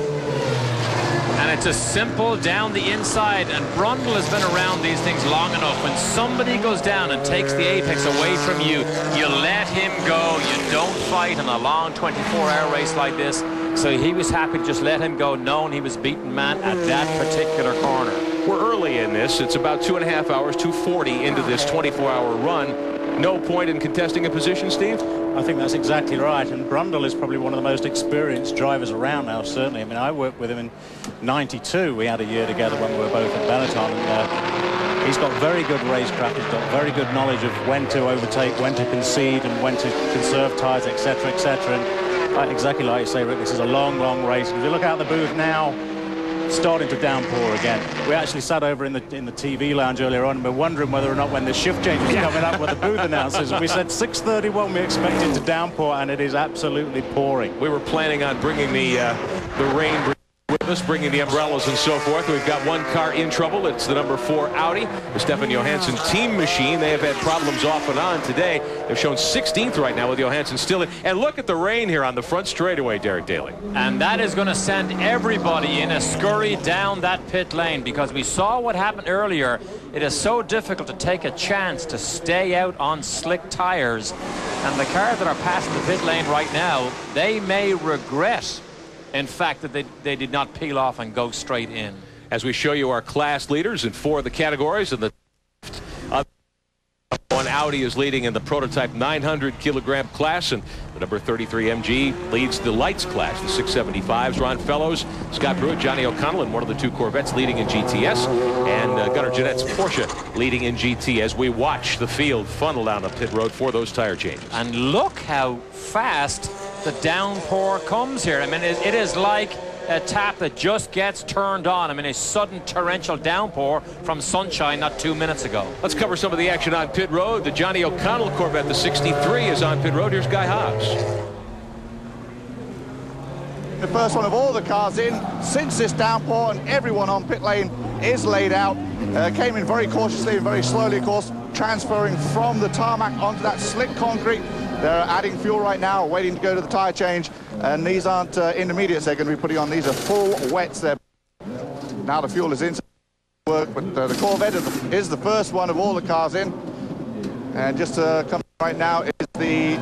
And it's a simple down the inside, and Brundle has been around these things long enough. When somebody goes down and takes the apex away from you, you let him go. You don't fight in a long 24-hour race like this. So he was happy to just let him go, knowing he was beaten man at that particular corner. We're early in this. It's about 2.5 hours, 2:40 into this 24-hour run. No point in contesting a position, Steve? I think that's exactly right, and Brundle is probably one of the most experienced drivers around now, certainly. I mean, I worked with him in '92. We had a year together when we were both at Benetton, and he's got very good racecraft. He's got very good knowledge of when to overtake, when to concede, and when to conserve tyres, etc., etc. And exactly like you say, Rick, this is a long, long race. And if you look out the booth now, starting to downpour again. We actually sat over in the TV lounge earlier on and we're wondering whether or not when the shift change was coming up with the booth announcers. And we said 6:31 we expected to downpour, and it is absolutely pouring. We were planning on bringing the rain with us, bringing the umbrellas and so forth. We've got one car in trouble. It's the number 4 Audi, the Stefan Johansson team machine. They have had problems off and on today. They've shown 16th right now with Johansson still in. And look at the rain here on the front straightaway, Derek Daly. And that is going to send everybody in a scurry down that pit lane, because we saw what happened earlier. It is so difficult to take a chance to stay out on slick tires. And the cars that are passing the pit lane right now, they may regret, in fact, that they did not peel off and go straight in. As we show you our class leaders in 4 of the categories, and the one Audi is leading in the prototype 900 kilogram class, and the number 33 MG leads the lights class, the 675s. Ron Fellows, Scott Pruitt, Johnny O'Connell, and one of the 2 Corvettes leading in GTS, and Gunnar Jeanette's Porsche leading in GT as we watch the field funnel down the pit road for those tire changes. And look how fast the downpour comes here. I mean, it is like a tap that just gets turned on. I mean, a sudden torrential downpour from sunshine not 2 minutes ago. Let's cover some of the action on pit road. The Johnny O'Connell Corvette, the 63, is on pit road. Here's Guy Hobbs. The first one of all the cars in since this downpour, and everyone on pit lane is laid out. Came in very cautiously and very slowly, of course, transferring from the tarmac onto that slick concrete. They're adding fuel right now, waiting to go to the tire change, and these aren't intermediates they're going to be putting on. These are full wets. Now the fuel is in work, but the Corvette is the first one of all the cars in. And just coming right now is the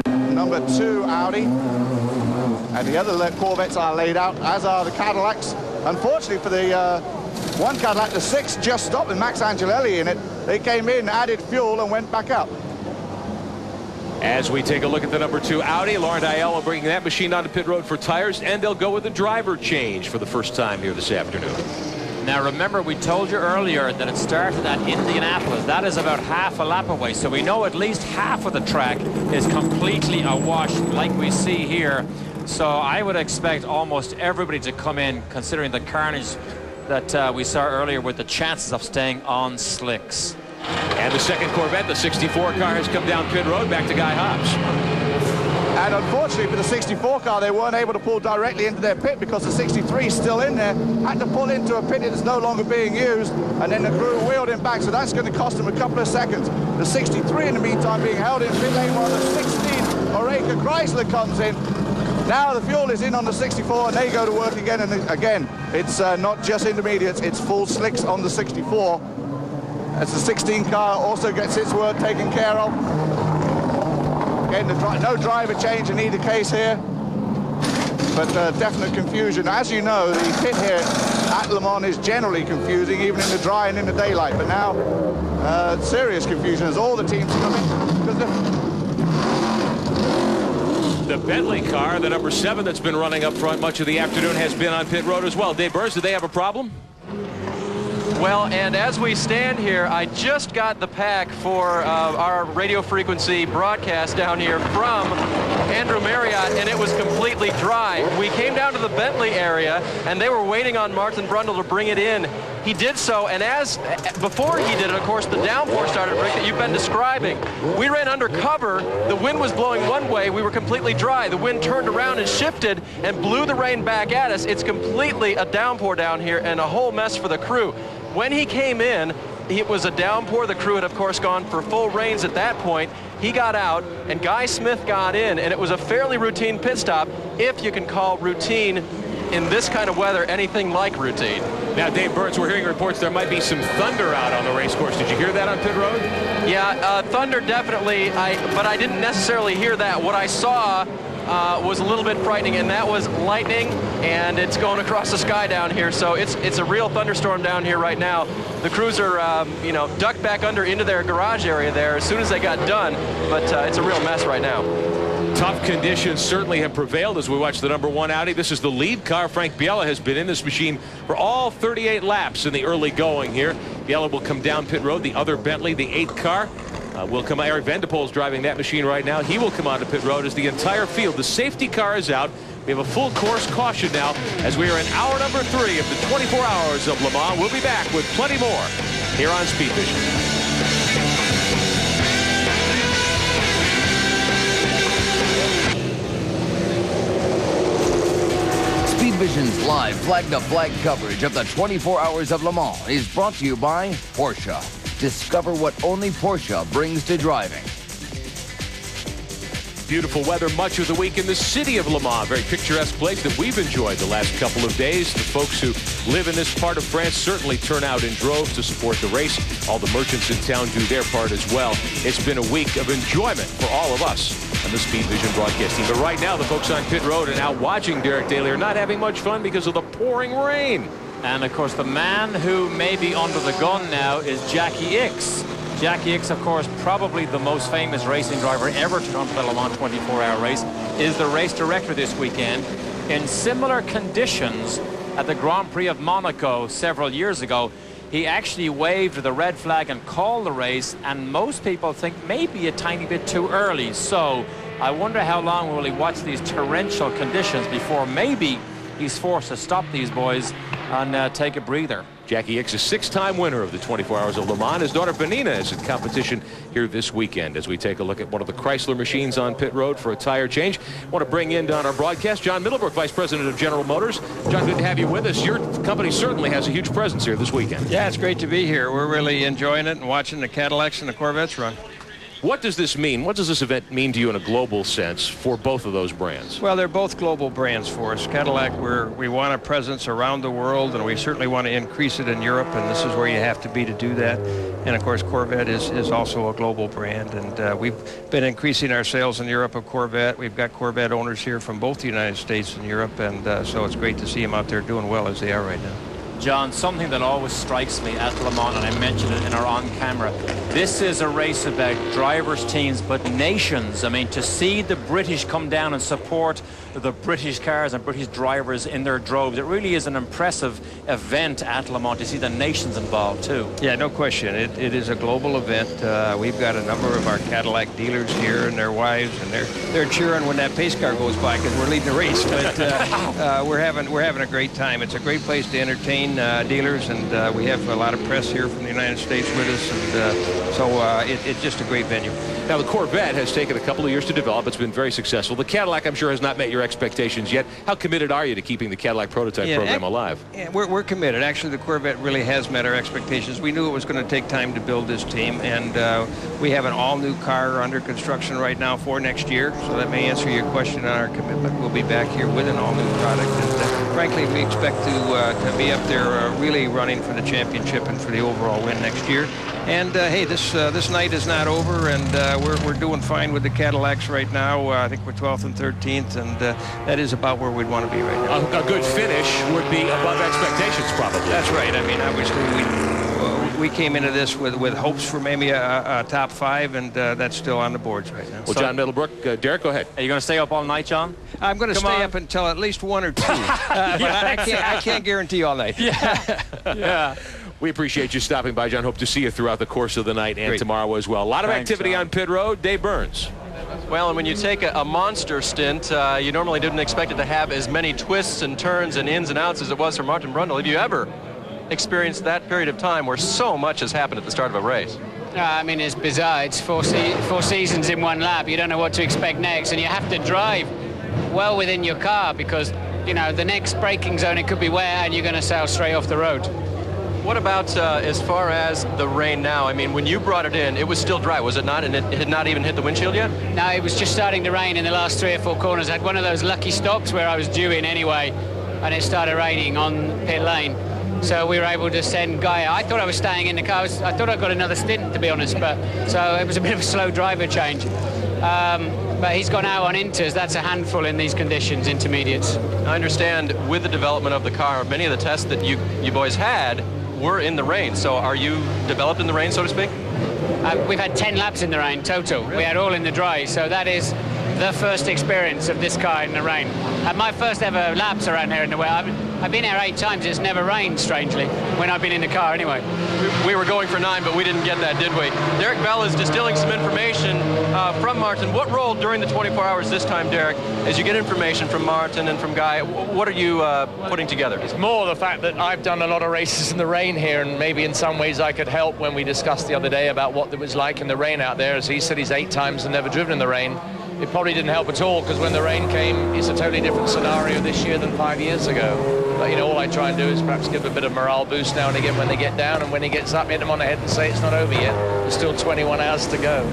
number 2 Audi, and the other Corvettes are laid out, as are the Cadillacs. Unfortunately for the one Cadillac, the 6 just stopped with Max Angelelli in it. They came in, added fuel, and went back out. As we take a look at the number 2 Audi, Laurent Aiello bringing that machine onto pit road for tires, and they'll go with the driver change for the first time here this afternoon. Now remember, we told you earlier that it started at Indianapolis. That is about half a lap away, so we know at least half of the track is completely awash like we see here. So I would expect almost everybody to come in, considering the carnage that we saw earlier with the chances of staying on slicks. And the second Corvette, the 64 car, has come down pit road. Back to Guy Hobbs. And unfortunately for the 64 car, they weren't able to pull directly into their pit because the 63 is still in there. Had to pull into a pit that's no longer being used, and then the crew wheeled him back, so that's going to cost them a couple of seconds. The 63 in the meantime being held in pit lane while the 16 Oreca Chrysler comes in. Now the fuel is in on the 64, and they go to work again, and again it's not just intermediates, it's full slicks on the 64. As the 16 car also gets its work taken care of. Again, no driver change in either case here, but definite confusion. As you know, the pit here at Le Mans is generally confusing, even in the dry and in the daylight, but now serious confusion as all the teams come in. The Bentley car, the number 7 that's been running up front much of the afternoon, has been on pit road as well. Dave Burns, did they have a problem? Well, and as we stand here, I just got the pack for our radio frequency broadcast down here from Andrew Marriott, and it was completely dry. We came down to the Bentley area, and they were waiting on Martin Brundle to bring it in. He did so, and before he did it, of course, the downpour started, Rick, that you've been describing. We ran under cover. The wind was blowing one way. We were completely dry. The wind turned around and shifted and blew the rain back at us. It's completely a downpour down here and a whole mess for the crew. When he came in, it was a downpour. The crew had, of course, gone for full rains at that point. He got out, and Guy Smith got in, and it was a fairly routine pit stop, if you can call routine in this kind of weather anything like routine. Now, Dave Burns, we're hearing reports there might be some thunder out on the race course. Did you hear that on pit road? Yeah, thunder definitely, but I didn't necessarily hear that. What I saw was a little bit frightening, and that was lightning, and it's going across the sky down here, so it's a real thunderstorm down here right now. The crews are, you know, ducked back under into their garage area there as soon as they got done, but it's a real mess right now. Tough conditions certainly have prevailed as we watch the number 1 Audi. This is the lead car. Frank Biella has been in this machine for all 38 laps in the early going here. Biella will come down pit road. The other Bentley, the 8th car, will come. Eric Vanderpoel's driving that machine right now. He will come onto pit road as the entire field. The safety car is out. We have a full course caution now as we are in hour number 3 of the 24 hours of Le Mans. We'll be back with plenty more here on Speed Vision. Speed Vision's live flag-to-flag coverage of the 24 Hours of Le Mans is brought to you by Porsche. Discover what only Porsche brings to driving. Beautiful weather much of the week in the city of Le Mans. Very picturesque place that we've enjoyed the last couple of days. The folks who live in this part of France certainly turn out in droves to support the race. All the merchants in town do their part as well. It's been a week of enjoyment for all of us on the Speed Vision broadcast team. But right now, the folks on pit road and out watching Derek Daly are not having much fun because of the pouring rain. And of course, the man who may be under the gun now is Jackie Ickx. Jackie Ickx, of course, probably the most famous racing driver ever to run for the Le Mans 24-hour race, is the race director this weekend. In similar conditions at the Grand Prix of Monaco several years ago, he actually waved the red flag and called the race, and most people think maybe a tiny bit too early. So I wonder how long will he watch these torrential conditions before maybe he's forced to stop these boys and take a breather. Jackie Ickx, a six-time winner of the 24 Hours of Le Mans. His daughter Vanina is in competition here this weekend as we take a look at one of the Chrysler machines on pit road for a tire change. I want to bring in on our broadcast John Middlebrook, Vice President of General Motors. John, good to have you with us. Your company certainly has a huge presence here this weekend. Yeah, it's great to be here. We're really enjoying it and watching the Cadillacs and the Corvettes run. What does this mean? What does this event mean to you in a global sense for both of those brands? Well, they're both global brands for us. Cadillac, we want a presence around the world, and we certainly want to increase it in Europe, and this is where you have to be to do that. And of course, Corvette is also a global brand, and we've been increasing our sales in Europe of Corvette. We've got Corvette owners here from both the United States and Europe, and so it's great to see them out there doing well as they are right now. John, something that always strikes me at Le Mans, and I mentioned it in our on-camera, this is a race about drivers, teams, but nations. I mean, to see the British come down and support the British cars and British drivers in their droves, it really is an impressive event at Le Mans to see the nations involved too. Yeah, no question. It is a global event. We've got a number of our Cadillac dealers here and their wives, and they're cheering when that pace car goes by because we're leading the race. But we're having a great time. It's a great place to entertain dealers, and we have a lot of press here from the United States with us, and so it's just a great venue. Now, the Corvette has taken a couple of years to develop. It's been very successful. The Cadillac, I'm sure, has not met your expectations yet. How committed are you to keeping the Cadillac prototype program alive? Yeah, we're committed. Actually, the Corvette really has met our expectations. We knew it was going to take time to build this team, and we have an all-new car under construction right now for next year, so that may answer your question on our commitment. We'll be back here with an all-new product, and frankly, we expect to be up there really running for the championship and for the overall win next year. And hey, this night is not over, and we're doing fine with the Cadillacs right now. I think we're 12th and 13th, and that is about where we'd want to be right now. A good finish would be above expectations, probably. That's right. I mean, obviously we came into this with hopes for maybe a top 5, and that's still on the boards right now. Well, John Middlebrook, Derek, go ahead. Are you going to stay up all night, John? I'm going to stay up until at least 1 or 2. But I can't guarantee all night. Yeah. Yeah. We appreciate you stopping by, John. Hope to see you throughout the course of the night and tomorrow as well. A lot of activity on pit road. Dave Burns. Well, and when you take a monster stint, you normally didn't expect it to have as many twists and turns and ins and outs as it was for Martin Brundle. Have you ever experienced that period of time where so much has happened at the start of a race? I mean, it's bizarre. It's four seasons in one lap. You don't know what to expect next, and you have to drive well within your car because, you know, the next braking zone, it could be wet, and you're going to sail straight off the road. What about as far as the rain now? I mean, when you brought it in, it was still dry, was it not? And it had not even hit the windshield yet? No, it was just starting to rain in the last 3 or 4 corners. I had one of those lucky stops where I was due in anyway, and it started raining on pit lane. So we were able to send Guy. I thought I was staying in the car. I thought I got another stint, to be honest, but so it was a bit of a slow driver change. But he's gone out on inters. That's a handful in these conditions, intermediates. I understand with the development of the car, many of the tests that you boys had were in the rain. So are you developed in the rain, so to speak? We've had 10 laps in the rain total. Really? We had all in the dry. So that is the first experience of this car in the rain. My first ever laps around here in the way. I've been here 8 times. It's never rained, strangely, when I've been in the car anyway. We were going for 9, but we didn't get that, did we? Derek Bell is distilling some information from Martin. What role during the 24 hours this time, Derek, as you get information from Martin and from Guy, what are you putting together? It's more the fact that I've done a lot of races in the rain here, and maybe in some ways I could help when we discussed the other day about what it was like in the rain out there. As he said, he's 8 times and never driven in the rain. it probably didn't help at all, because when the rain came, it's a totally different scenario this year than 5 years ago. But, you know, all I try and do is perhaps give a bit of morale boost now and again when they get down, and when he gets up, hit them on the head and say it's not over yet. There's still 21 hours to go.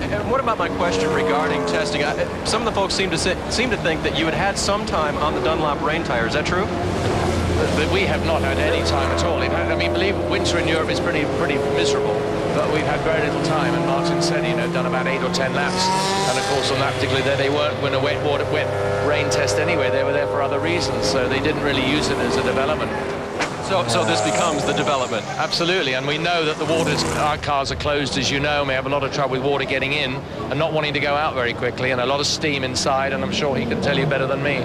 And what about my question regarding testing? Some of the folks seem to think that you had some time on the Dunlop rain tire. Is that true? But we have not had any time at all. I mean, believe winter in Europe is pretty miserable, but we've had very little time. And Martin said, you know, done about 8 or 10 laps. And of course, on that particular day, they weren't going to wet rain test anyway. They were there for other reasons, so they didn't really use it as a development. So this becomes the development. Absolutely, and we know that our cars are closed, as you know, and we have a lot of trouble with water getting in and not wanting to go out very quickly, and a lot of steam inside, and I'm sure he can tell you better than me.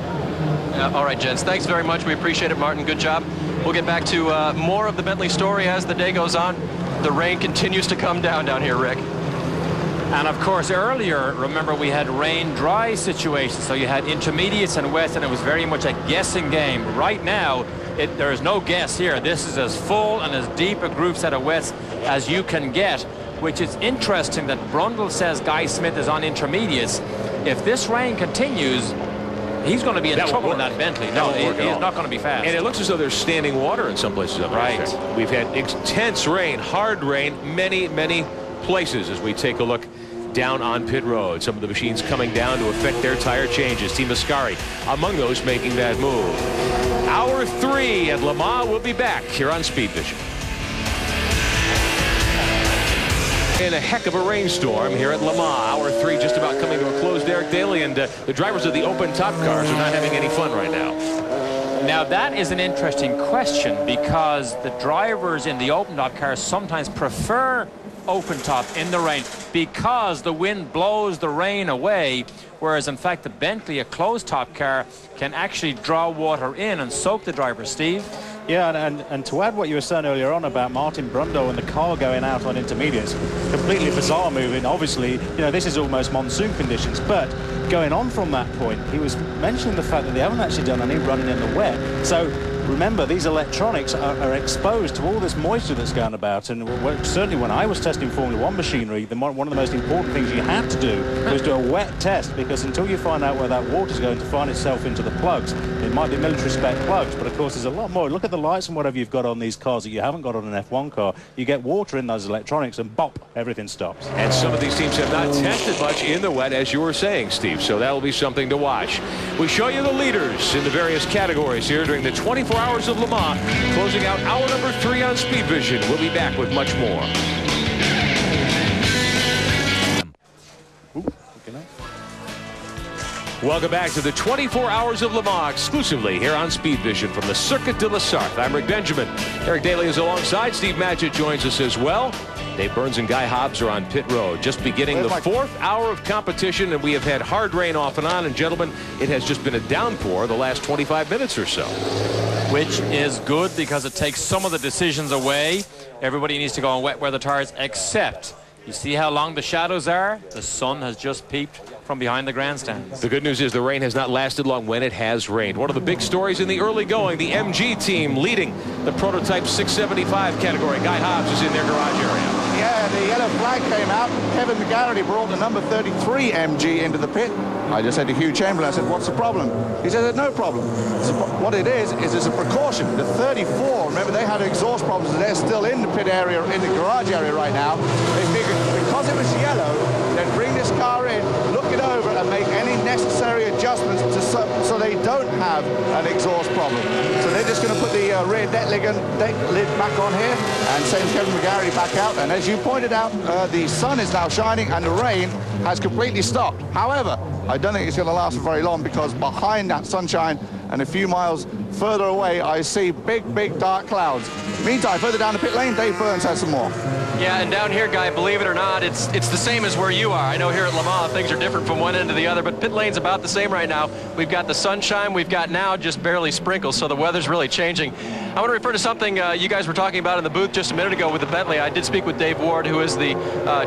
All right, gents, thanks very much. We appreciate it, Martin. Good job. We'll get back to more of the Bentley story as the day goes on. The rain continues to come down here, Rick. And of course, earlier, remember, we had rain-dry situations, so you had intermediates and wets, and it was very much a guessing game. Right now, there is no guess here. This is as full and as deep a group set of wets as you can get, which is interesting that Brundle says Guy Smith is on intermediates. If this rain continues, he's going to be in trouble in that Bentley. No, he's not going to be fast. And it looks as though there's standing water in some places up there. Right. We've had intense rain, hard rain, many places as we take a look down on pit road. Some of the machines coming down to effect their tire changes. Team Ascari among those making that move. Hour 3 at Le Mans. We'll be back here on Speed Vision. In a heck of a rainstorm here at Le Mans. Hour 3 just about coming to a close. Derek Daly and the drivers of the open top cars are not having any fun right now. Now that is an interesting question, because the drivers in the open top cars sometimes prefer open top in the rain because the wind blows the rain away, whereas in fact the Bentley, a closed top car, can actually draw water in and soak the driver. Steve? Yeah, and to add what you were saying earlier on about Martin Brundle and the car going out on intermediates, completely bizarre move. And obviously, you know, this is almost monsoon conditions, but going on from that point, he was mentioning the fact that they haven't actually done any running in the wet. So remember, these electronics are exposed to all this moisture that's going about, and certainly when I was testing Formula 1 machinery, one of the most important things you had to do was do a wet test, because until you find out where that water is going to find itself into the plugs, it might be military spec plugs, but of course there's a lot more. Look at the lights and whatever you've got on these cars that you haven't got on an F1 car. You get water in those electronics and bop, everything stops. And some of these teams have not tested much in the wet, as you were saying, Steve, so that'll be something to watch. We show you the leaders in the various categories here during the 24 hours of Le Mans, closing out hour number 3 on Speed Vision. We'll be back with much more. Welcome back to the 24 hours of Le Mans, exclusively here on Speed Vision from the Circuit de la Sarthe. I'm Rick Benjamin. Eric Daly is alongside. Steve Matchett joins us as well. Dave Burns and Guy Hobbs are on pit road, just beginning the 4th hour of competition, and we have had hard rain off and on. And gentlemen, it has just been a downpour the last 25 minutes or so. Which is good, because it takes some of the decisions away. Everybody needs to go on wet weather tires, except you see how long the shadows are? The sun has just peeped from behind the grandstands. The good news is the rain has not lasted long when it has rained. One of the big stories in the early going, the MG team leading the prototype 675 category. Guy Hobbs is in their garage area. Yeah, the yellow flag came out. Kevin McGarity brought the number 33 MG into the pit. I just said to Hugh Chamberlain, I said, what's the problem? He said, no problem. So what it is it's a precaution. The 34, remember, they had exhaust problems, and they're still in the pit area, in the garage area right now. They figured because it was yellow, they'd bring this car in, look it over, and make any necessary adjustments so they don't have an exhaust problem. So they're just going to put the rear deck lid back on here and send Kevin McGarity back out. And as you pointed out, the sun is now shining and the rain has completely stopped. However, I don't think it's going to last for very long, because behind that sunshine and a few miles further away, I see big dark clouds. Meantime, further down the pit lane, Dave Burns has some more. Yeah, and down here, Guy, believe it or not, it's the same as where you are. I know here at Le Mans things are different from one end to the other, but pit lane's about the same right now. We've got the sunshine, we've got now just barely sprinkles, so the weather's really changing. I want to refer to something you guys were talking about in the booth just a minute ago with the Bentley. I did speak with Dave Ward, who is the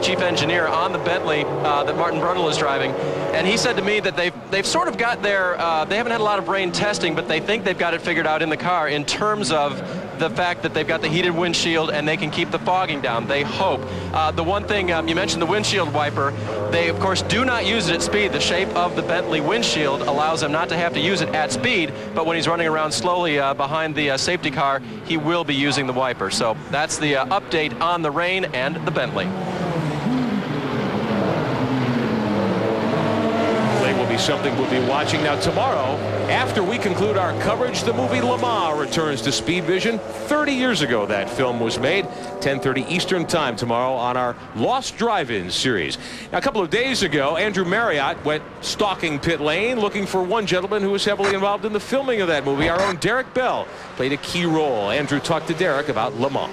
chief engineer on the Bentley that Martin Brundle is driving, and he said to me that they've sort of got their, they haven't had a lot of rain testing, but they think they've got it figured out in the car in terms of the fact that they've got the heated windshield and they can keep the fogging down. They hope. The one thing, you mentioned the windshield wiper. They, of course, do not use it at speed. The shape of the Bentley windshield allows them not to have to use it at speed, but when he's running around slowly behind the safety car, he will be using the wiper. So that's the update on the rain and the Bentley. Will be something we'll be watching. Now tomorrow, after we conclude our coverage, the movie Le Mans returns to Speed Vision. 30 years ago that film was made. 10:30 Eastern Time tomorrow on our Lost Drive-In series. Now, a couple of days ago, Andrew Marriott went stalking pit lane looking for one gentleman who was heavily involved in the filming of that movie. Our own Derek Bell played a key role. Andrew talked to Derek about Le Mans.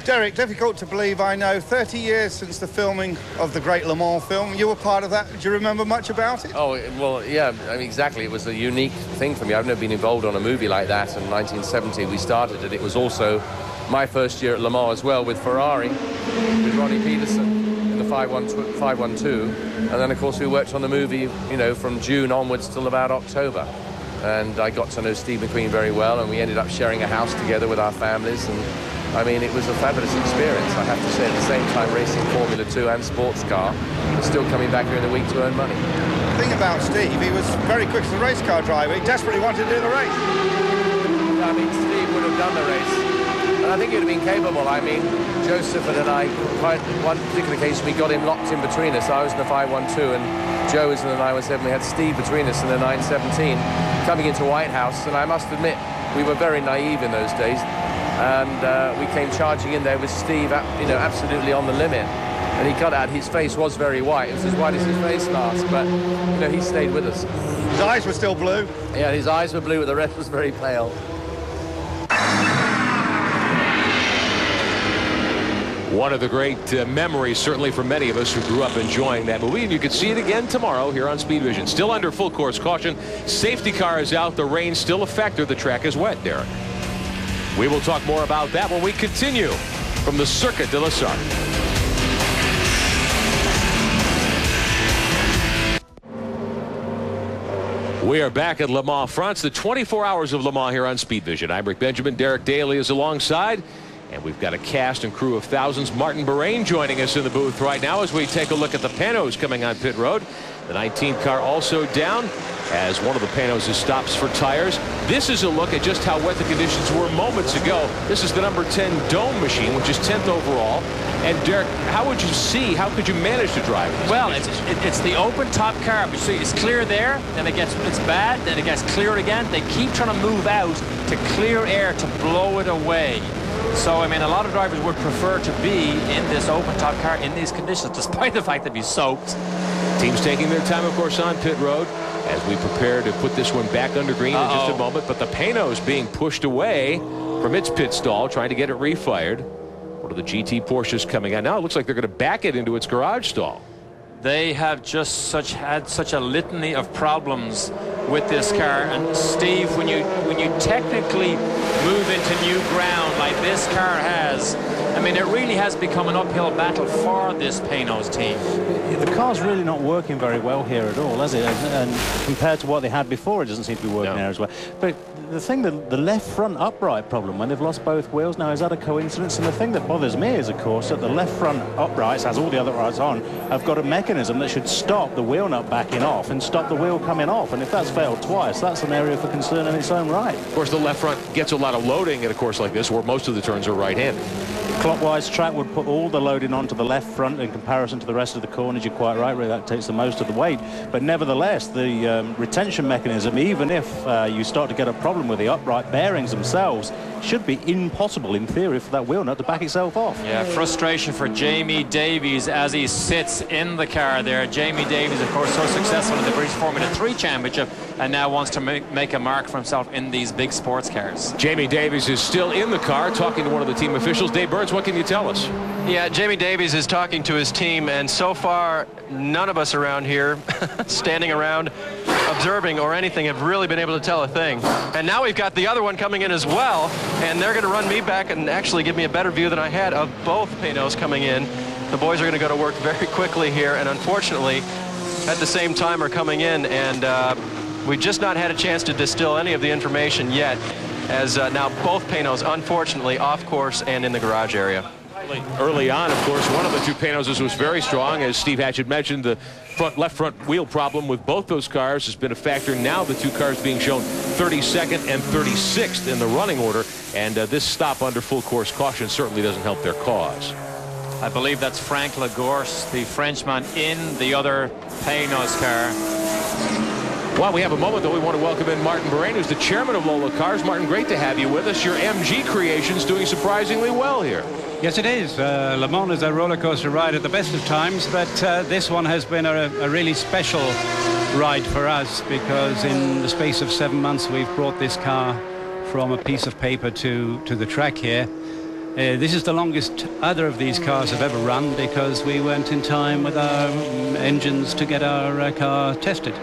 Derek, difficult to believe, I know, 30 years since the filming of the great Le Mans film. You were part of that. Do you remember much about it? Oh, well, yeah, I mean, exactly. It was a unique thing for me. I've never been involved on a movie like that. In 1970, we started it. It was also my first year at Le Mans as well with Ferrari, with Ronnie Peterson in the 512. And then, of course, we worked on the movie, you know, from June onwards till about October. And I got to know Steve McQueen very well, and we ended up sharing a house together with our families. And I mean, it was a fabulous experience, I have to say, at the same time racing Formula 2 and sports car, but still coming back here in the week to earn money. The thing about Steve, he was very quick as a race car driver. He desperately wanted to do the race. I mean, Steve would have done the race, and I think he would have been capable. I mean, Joseph and I, quite one particular case, we got him locked in between us. I was in the 512 and Joe was in the 917. We had Steve between us in the 917 coming into White House, and I must admit, we were very naive in those days. And we came charging in there with Steve, you know, absolutely on the limit. And he got out. His face was very white. It was as white as his face mask, but, you know, he stayed with us. His eyes were still blue? Yeah, his eyes were blue, but the rest was very pale. One of the great memories, certainly for many of us who grew up enjoying that movie. And you can see it again tomorrow here on Speed Vision. Still under full course caution. Safety car is out. The rain's still a factor. The track is wet, Derek. We will talk more about that when we continue from the Circuit de la Sarthe. We are back at Le Mans, France. The 24 hours of Le Mans here on Speed Vision. I'm Rick Benjamin. Derek Daly is alongside. And we've got a cast and crew of thousands. Martin Bahrain joining us in the booth right now as we take a look at the Panos coming on pit road. The 19 car also down as one of the Panos stops for tires. This is a look at just how wet the conditions were moments ago. This is the number 10 Dome machine, which is 10th overall. And Derek, how could you manage to drive it? Well, it's the open top car. You see, it's clear there, then it's bad, then it gets clear again. They keep trying to move out to clear air to blow it away. So, I mean, a lot of drivers would prefer to be in this open top car in these conditions, despite the fact that he's soaked. Teams taking their time, of course, on pit road as we prepare to put this one back under green in just a moment. But the Panos being pushed away from its pit stall, trying to get it refired. One of the GT Porsches coming out. Now it looks like they're going to back it into its garage stall. They have just had such a litany of problems with this car. And Steve, when you technically move into new ground like this car has, I mean, it really has become an uphill battle for this Panos team. The car's really not working very well here at all, has it? And compared to what they had before, it doesn't seem to be working there as well. But the thing, the left front upright problem, when they've lost both wheels now, is that a coincidence? And the thing that bothers me is, of course, that the left front uprights, as all the other uprights on, have got a mechanism that should stop the wheel nut backing off and stop the wheel coming off. And if that's failed twice, that's an area for concern in its own right. Of course, the left front gets a lot of loading at a course like this, where most of the turns are right-handed. Clockwise track would put all the loading onto the left front in comparison to the rest of the corners. You're quite right, really, that takes the most of the weight. But nevertheless, the retention mechanism, even if you start to get a problem with the upright bearings themselves, should be impossible in theory for that wheel nut to back itself off. Yeah, frustration for Jamie Davies as he sits in the car there. Jamie Davies, of course, so successful in the British Formula 3 Championship and now wants to make a mark for himself in these big sports cars. Jamie Davies is still in the car talking to one of the team officials. Dave Burns, what can you tell us? Yeah, Jamie Davies is talking to his team, and so far none of us around here standing around observing or anything have really been able to tell a thing. And now we've got the other one coming in as well, and they're going to run me back and actually give me a better view than I had of both Panos coming in. The boys are going to go to work very quickly here, and unfortunately at the same time are coming in, and we've just not had a chance to distill any of the information yet, as now both Panos, unfortunately, off course and in the garage area. Early on, of course, one of the two Panoses was very strong. As Steve Hatchett mentioned, the left front wheel problem with both those cars has been a factor. Now the two cars being shown 32nd and 36th in the running order, and this stop under full course caution certainly doesn't help their cause. I believe that's Frank Lagorce, the Frenchman, in the other Panos car. Well, we have a moment, though. We want to welcome in Martin Berain, who's the chairman of Lola Cars. Martin, great to have you with us. Your MG creation's doing surprisingly well here. Yes, it is. Le Mans is a roller coaster ride at the best of times, but this one has been a really special ride for us, because in the space of 7 months we've brought this car from a piece of paper to the track here. This is the longest either of these cars have ever run, because we weren't in time with our engines to get our car tested.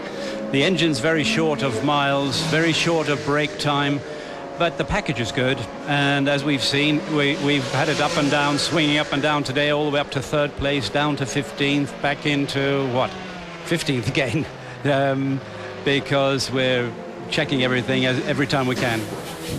The engine's very short of miles, very short of brake time, but the package is good. And as we've seen, we've had it up and down, swinging up and down today, all the way up to 3rd place, down to 15th, back into, what, 15th again, because we're checking everything every time we can.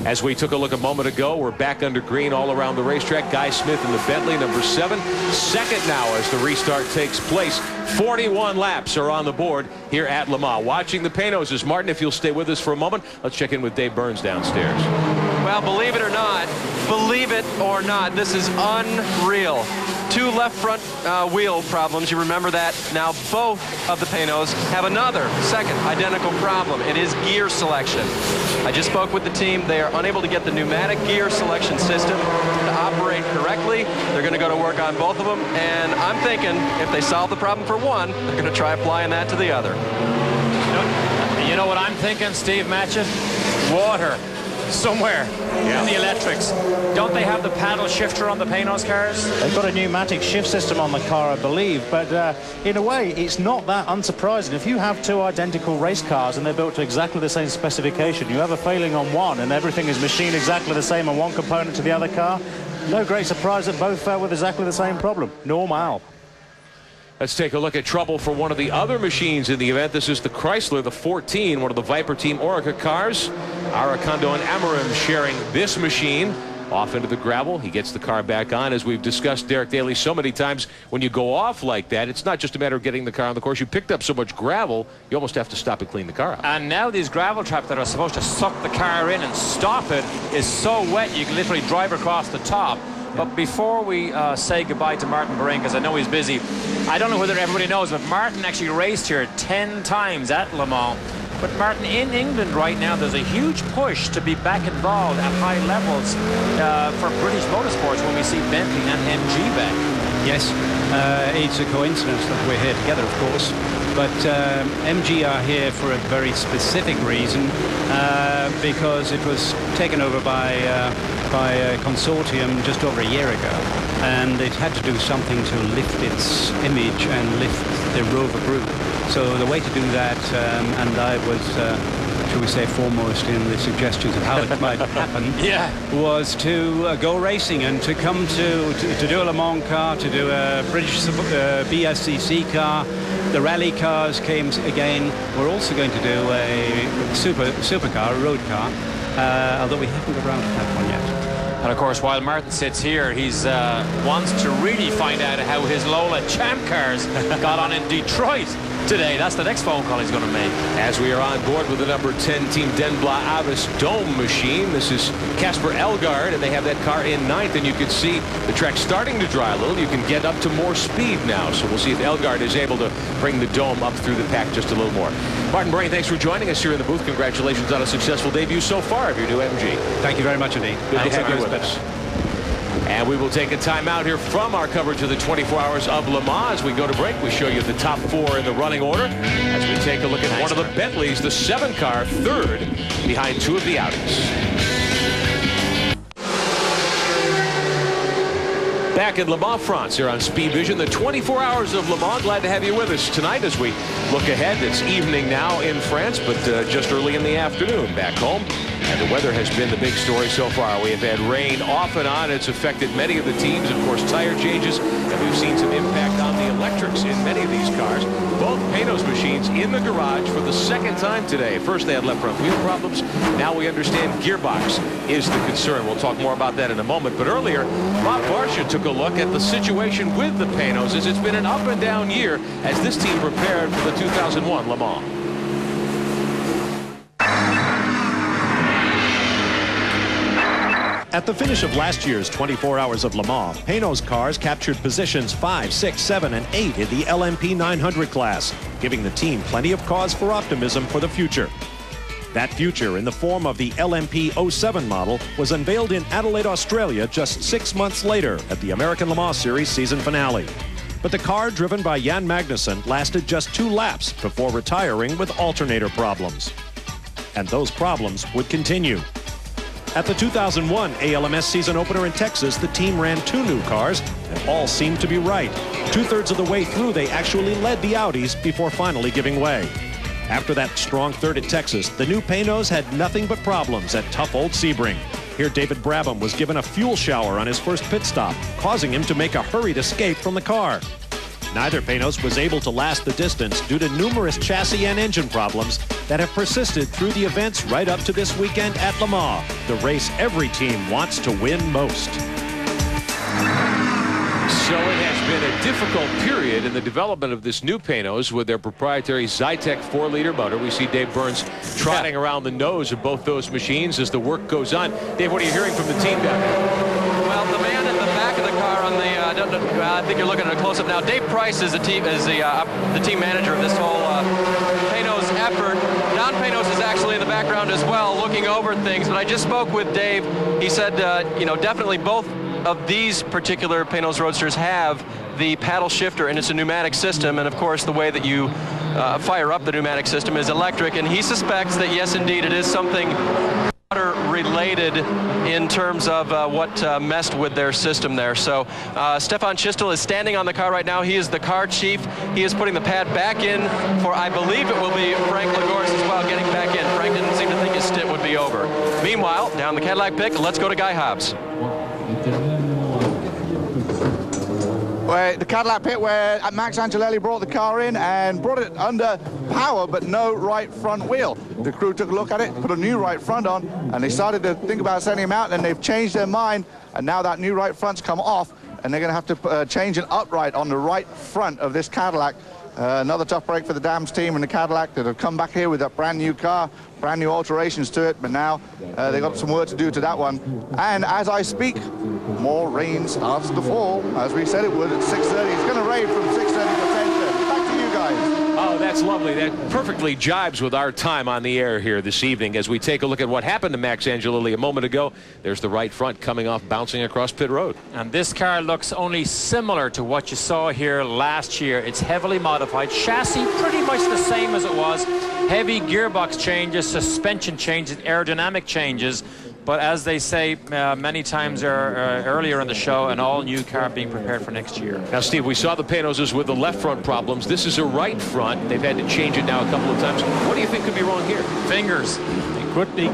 As we took a look a moment ago, we're back under green all around the racetrack. Guy Smith in the Bentley, number 7. Second now as the restart takes place. 41 laps are on the board here at Le Mans. Watching the Panoses. Martin, if you'll stay with us for a moment, let's check in with Dave Burns downstairs. Well, believe it or not, this is unreal. 2 left front wheel problems. You remember that. Now both of the Panos have another second identical problem. It is gear selection. I just spoke with the team. They are unable to get the pneumatic gear selection system to operate correctly. They're going to go to work on both of them, and I'm thinking if they solve the problem for one, they're going to try applying that to the other. You know what I'm thinking, Steve Matchett? Water. Somewhere in the electrics. Don't they have the paddle shifter on the Panos cars? They've got a pneumatic shift system on the car, I believe, but in a way it's not that unsurprising. If you have 2 identical race cars and they're built to exactly the same specification, you have a failing on one and everything is machined exactly the same on one component to the other car, no great surprise that both fell with exactly the same problem. Normal. Let's take a look at trouble for one of the other machines in the event. This is the Chrysler, the 14, one of the Viper Team Orica cars. Arakondo and Amarim sharing this machine. Off into the gravel. He gets the car back on. As we've discussed, Derek Daly, so many times when you go off like that, it's not just a matter of getting the car on the course. You picked up so much gravel, you almost have to stop and clean the car out. And now these gravel traps that are supposed to suck the car in and stop it is so wet you can literally drive across the top. But before we say goodbye to Martin Berain, because I know he's busy, I don't know whether everybody knows, but Martin actually raced here 10 times at Le Mans. But Martin, in England right now, there's a huge push to be back involved at high levels for British motorsports when we see Bentley and MG back. Yes, it's a coincidence that we're here together, of course. But MG are here for a very specific reason, because it was taken over by a consortium just over a year ago, and it had to do something to lift its image and lift the Rover Group. So the way to do that, and I was, shall we say, foremost in the suggestions of how it might happen, was to go racing and to come to do a Le Mans car, to do a British BSCC car. The rally cars came again. We're also going to do a supercar, a road car, although we haven't got around to that one yet. And of course, while Martin sits here, he's wants to really find out how his Lola Champ cars got on in Detroit today. That's the next phone call he's going to make. As we are on board with the number 10 Team Denbla Avis Dome machine, this is Casper Elgaard, and they have that car in 9th, and you can see the track starting to dry a little. You can get up to more speed now, so we'll see if Elgaard is able to bring the Dome up through the pack just a little more. Martin Berain, thanks for joining us here in the booth. Congratulations on a successful debut so far of your new MG. Thank you very much indeed. Good to have you with us. And we will take a time out here from our coverage of the 24 Hours of Le Mans. As we go to break, we show you the top 4 in the running order as we take a look at one of the Bentleys, the 7 car, 3rd behind 2 of the Audis. Back in Le Mans, France, here on Speed Vision, the 24 Hours of Le Mans. Glad to have you with us tonight as we look ahead. It's evening now in France, but just early in the afternoon back home. And the weather has been the big story so far. We have had rain off and on. It's affected many of the teams. Of course, tire changes, and we've seen some impact on the electrics in many of these cars. Both Panos machines in the garage for the second time today. First, they had left front wheel problems. Now we understand gearbox is the concern. We'll talk more about that in a moment. But earlier, Bob Varsha took a look at the situation with the Panos, as it's been an up and down year as this team prepared for the 2001 Le Mans. At the finish of last year's 24 Hours of Le Mans, Panos cars captured positions 5, 6, 7, and 8 in the LMP 900 class, giving the team plenty of cause for optimism for the future. That future, in the form of the LMP 07 model, was unveiled in Adelaide, Australia just 6 months later at the American Le Mans Series season finale. But the car driven by Jan Magnussen lasted just 2 laps before retiring with alternator problems. And those problems would continue. At the 2001 ALMS season opener in Texas, the team ran 2 new cars, and all seemed to be right. 2/3 of the way through, they actually led the Audis before finally giving way. After that strong third at Texas, the new Panos had nothing but problems at tough old Sebring. Here, David Brabham was given a fuel shower on his first pit stop, causing him to make a hurried escape from the car. Neither Panos was able to last the distance due to numerous chassis and engine problems that have persisted through the events right up to this weekend at Le Mans, the race every team wants to win most. So it has been a difficult period in the development of this new Panos with their proprietary Zytec 4-liter motor. We see Dave Burns trotting around the nose of both those machines as the work goes on. Dave, what are you hearing from the team down there? Well, the man in the back of the car on the, I think you're looking at a close-up now. Dave Price is the team manager of this whole Panos effort. Don Panos is actually in the background as well, looking over things. But I just spoke with Dave. He said, you know, definitely both of these particular Panos Roadsters have the paddle shifter, and it's a pneumatic system. And of course, the way that you fire up the pneumatic system is electric. And he suspects that yes, indeed, it is something related in terms of what messed with their system there. So Stefan Chistel is standing on the car right now. He is the car chief. He is putting the pad back in for, I believe it will be Frank Lagorce as well, getting back in. Frank didn't seem to think his stint would be over. Meanwhile, down the Cadillac pit, let's go to Guy Hobbs. Well, the Cadillac pit where Max Angelelli brought the car in and brought it under power but no right front wheel. The crew took a look at it, put a new right front on, and they started to think about sending him out, and they've changed their mind, and now that new right front's come off, and they're going to have to change an upright on the right front of this Cadillac. Another tough break for the Dams team and the Cadillac that have come back here with a brand new car, brand new alterations to it, but now they've got some work to do to that one. And as I speak, more rain starts to fall, as we said it would at 6:30. It's going to rain from 6:30 to 10:30. Back to you guys. Oh, that's lovely. That perfectly jibes with our time on the air here this evening as we take a look at what happened to Max Angelelli a moment ago. There's the right front coming off, bouncing across pit road. And this car looks only similar to what you saw here last year. It's heavily modified. Chassis pretty much the same as it was. Heavy gearbox changes, suspension changes, aerodynamic changes. But as they say many times earlier in the show, an all-new car being prepared for next year. Now, Steve, we saw the Panoses with the left front problems. This is a right front. They've had to change it now a couple of times. What do you think could be wrong here? Fingers. Could be.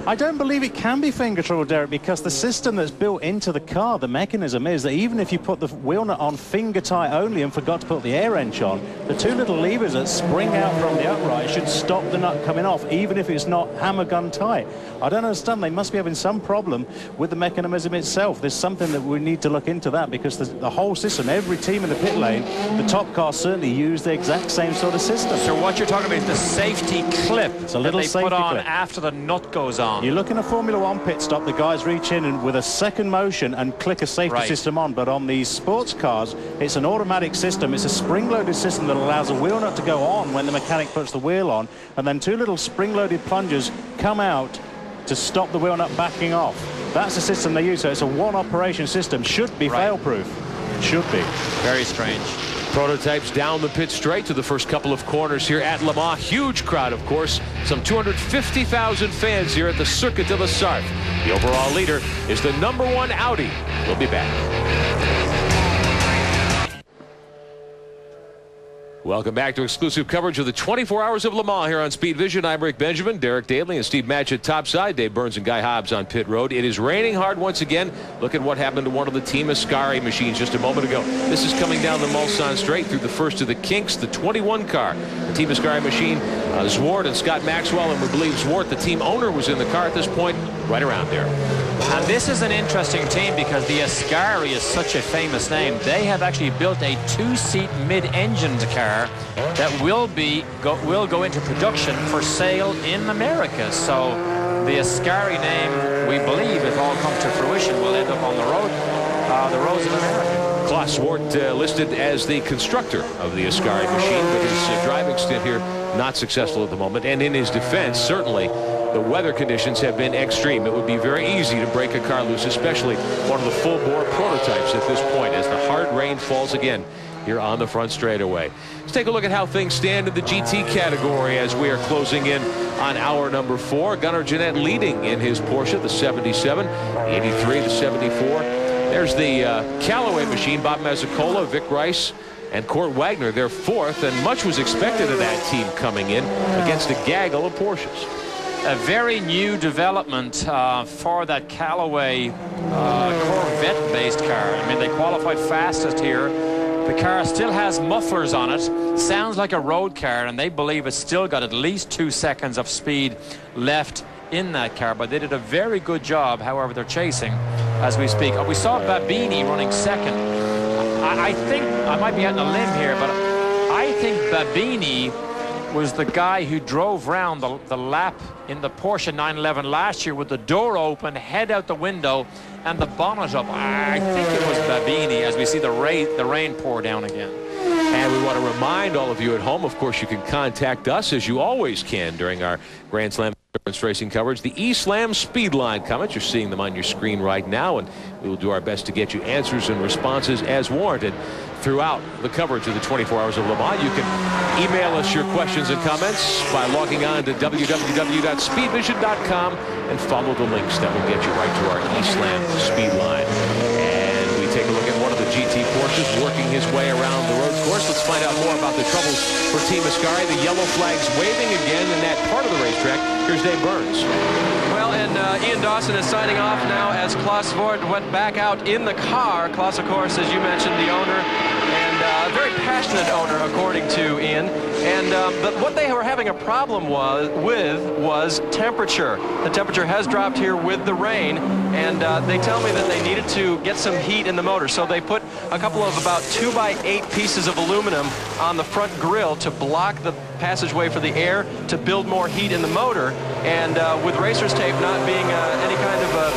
I don't believe it can be finger trouble, Derek, because the system that's built into the car, the mechanism is that even if you put the wheel nut on finger tight only and forgot to put the air wrench on, the 2 little levers that spring out from the upright should stop the nut coming off, even if it's not hammer gun tight. I don't understand. They must be having some problem with the mechanism itself. There's something that we need to look into that, because the whole system, every team in the pit lane, the top car certainly used the exact same sort of system. So what you're talking about is the safety clip it's a little that they safety put on clip after the nut goes on. You look in a Formula One pit stop, the guys reach in and with a second motion and click a safety system on. But on these sports cars, it's an automatic system. It's a spring-loaded system that allows a wheel nut to go on when the mechanic puts the wheel on, and then 2 little spring-loaded plungers come out to stop the wheel nut backing off. That's the system they use. So it's a one-operation system. Should be fail-proof. Should be. Very strange. Prototypes down the pit straight to the first couple of corners here at Le Mans. Huge crowd, of course. Some 250,000 fans here at the Circuit de la Sarthe. The overall leader is the #1 Audi. We'll be back. Welcome back to exclusive coverage of the 24 Hours of Le Mans here on Speed Vision. I'm Rick Benjamin, Derek Daly, and Steve Matchett topside. Dave Burns and Guy Hobbs on pit road. It is raining hard once again. Look at what happened to one of the Team Ascari machines just a moment ago. This is coming down the Mulsanne Straight through the first of the kinks, the 21 car. The Team Ascari machine, Zwart and Scott Maxwell, and we believe Zwart, the team owner, was in the car at this point, right around there. And this is an interesting team because the Ascari is such a famous name. They have actually built a two-seat mid-engined car that will go into production for sale in America. So the Ascari name, we believe, if all comes to fruition, will end up on the roads of America. Klaus Zwart listed as the constructor of the Ascari machine, but his driving stint here not successful at the moment. And in his defense, certainly the weather conditions have been extreme. It would be very easy to break a car loose, especially one of the full-bore prototypes at this point, as the hard rain falls again here on the front straightaway. Let's take a look at how things stand in the GT category as we are closing in on hour number 4. Gunnar Jeanette leading in his Porsche, the 77, 83, the 74. There's the Callaway machine, Bob Mazzucola, Vic Rice, and Kurt Wagner. They're fourth, and much was expected of that team coming in against a gaggle of Porsches. A very new development for that Callaway Corvette-based car. I mean, they qualified fastest here. The car still has mufflers on it. Sounds like a road car, and they believe it's still got at least 2 seconds of speed left in that car. But they did a very good job, however, they're chasing as we speak. We saw Babini running second. I think, I might be out on a limb here, but I think Babini was the guy who drove round the lap in the Porsche 911 last year with the door open, head out the window, and the bonnet up. I think it was Babini as we see the rain pour down again. And we want to remind all of you at home, of course, you can contact us, as you always can, during our Grand Slam racing coverage. The E-Slam Speedline comments, you're seeing them on your screen right now, and we will do our best to get you answers and responses as warranted throughout the coverage of the 24 Hours of Le Mans. You can email us your questions and comments by logging on to www.speedvision.com and follow the links that will get you right to our E-Slam Speedline. And we take a look at one of the GT Porsches working his way around the road course. Let's find out more about the troubles for Team Ascari. The yellow flag's waving again in that part of the racetrack. Here's Dave Burns. Well, and Ian Dawson is signing off now as Klaus Zwart went back out in the car. Klaus, of course, as you mentioned, the owner, and a very passionate owner, according to Ian. And but what they were having a problem with was temperature. The temperature has dropped here with the rain, and they tell me that they needed to get some heat in the motor. So they put a couple of about 2x8 pieces of aluminum on the front grille to block the passageway for the air to build more heat in the motor. And with racer's tape not being any kind of a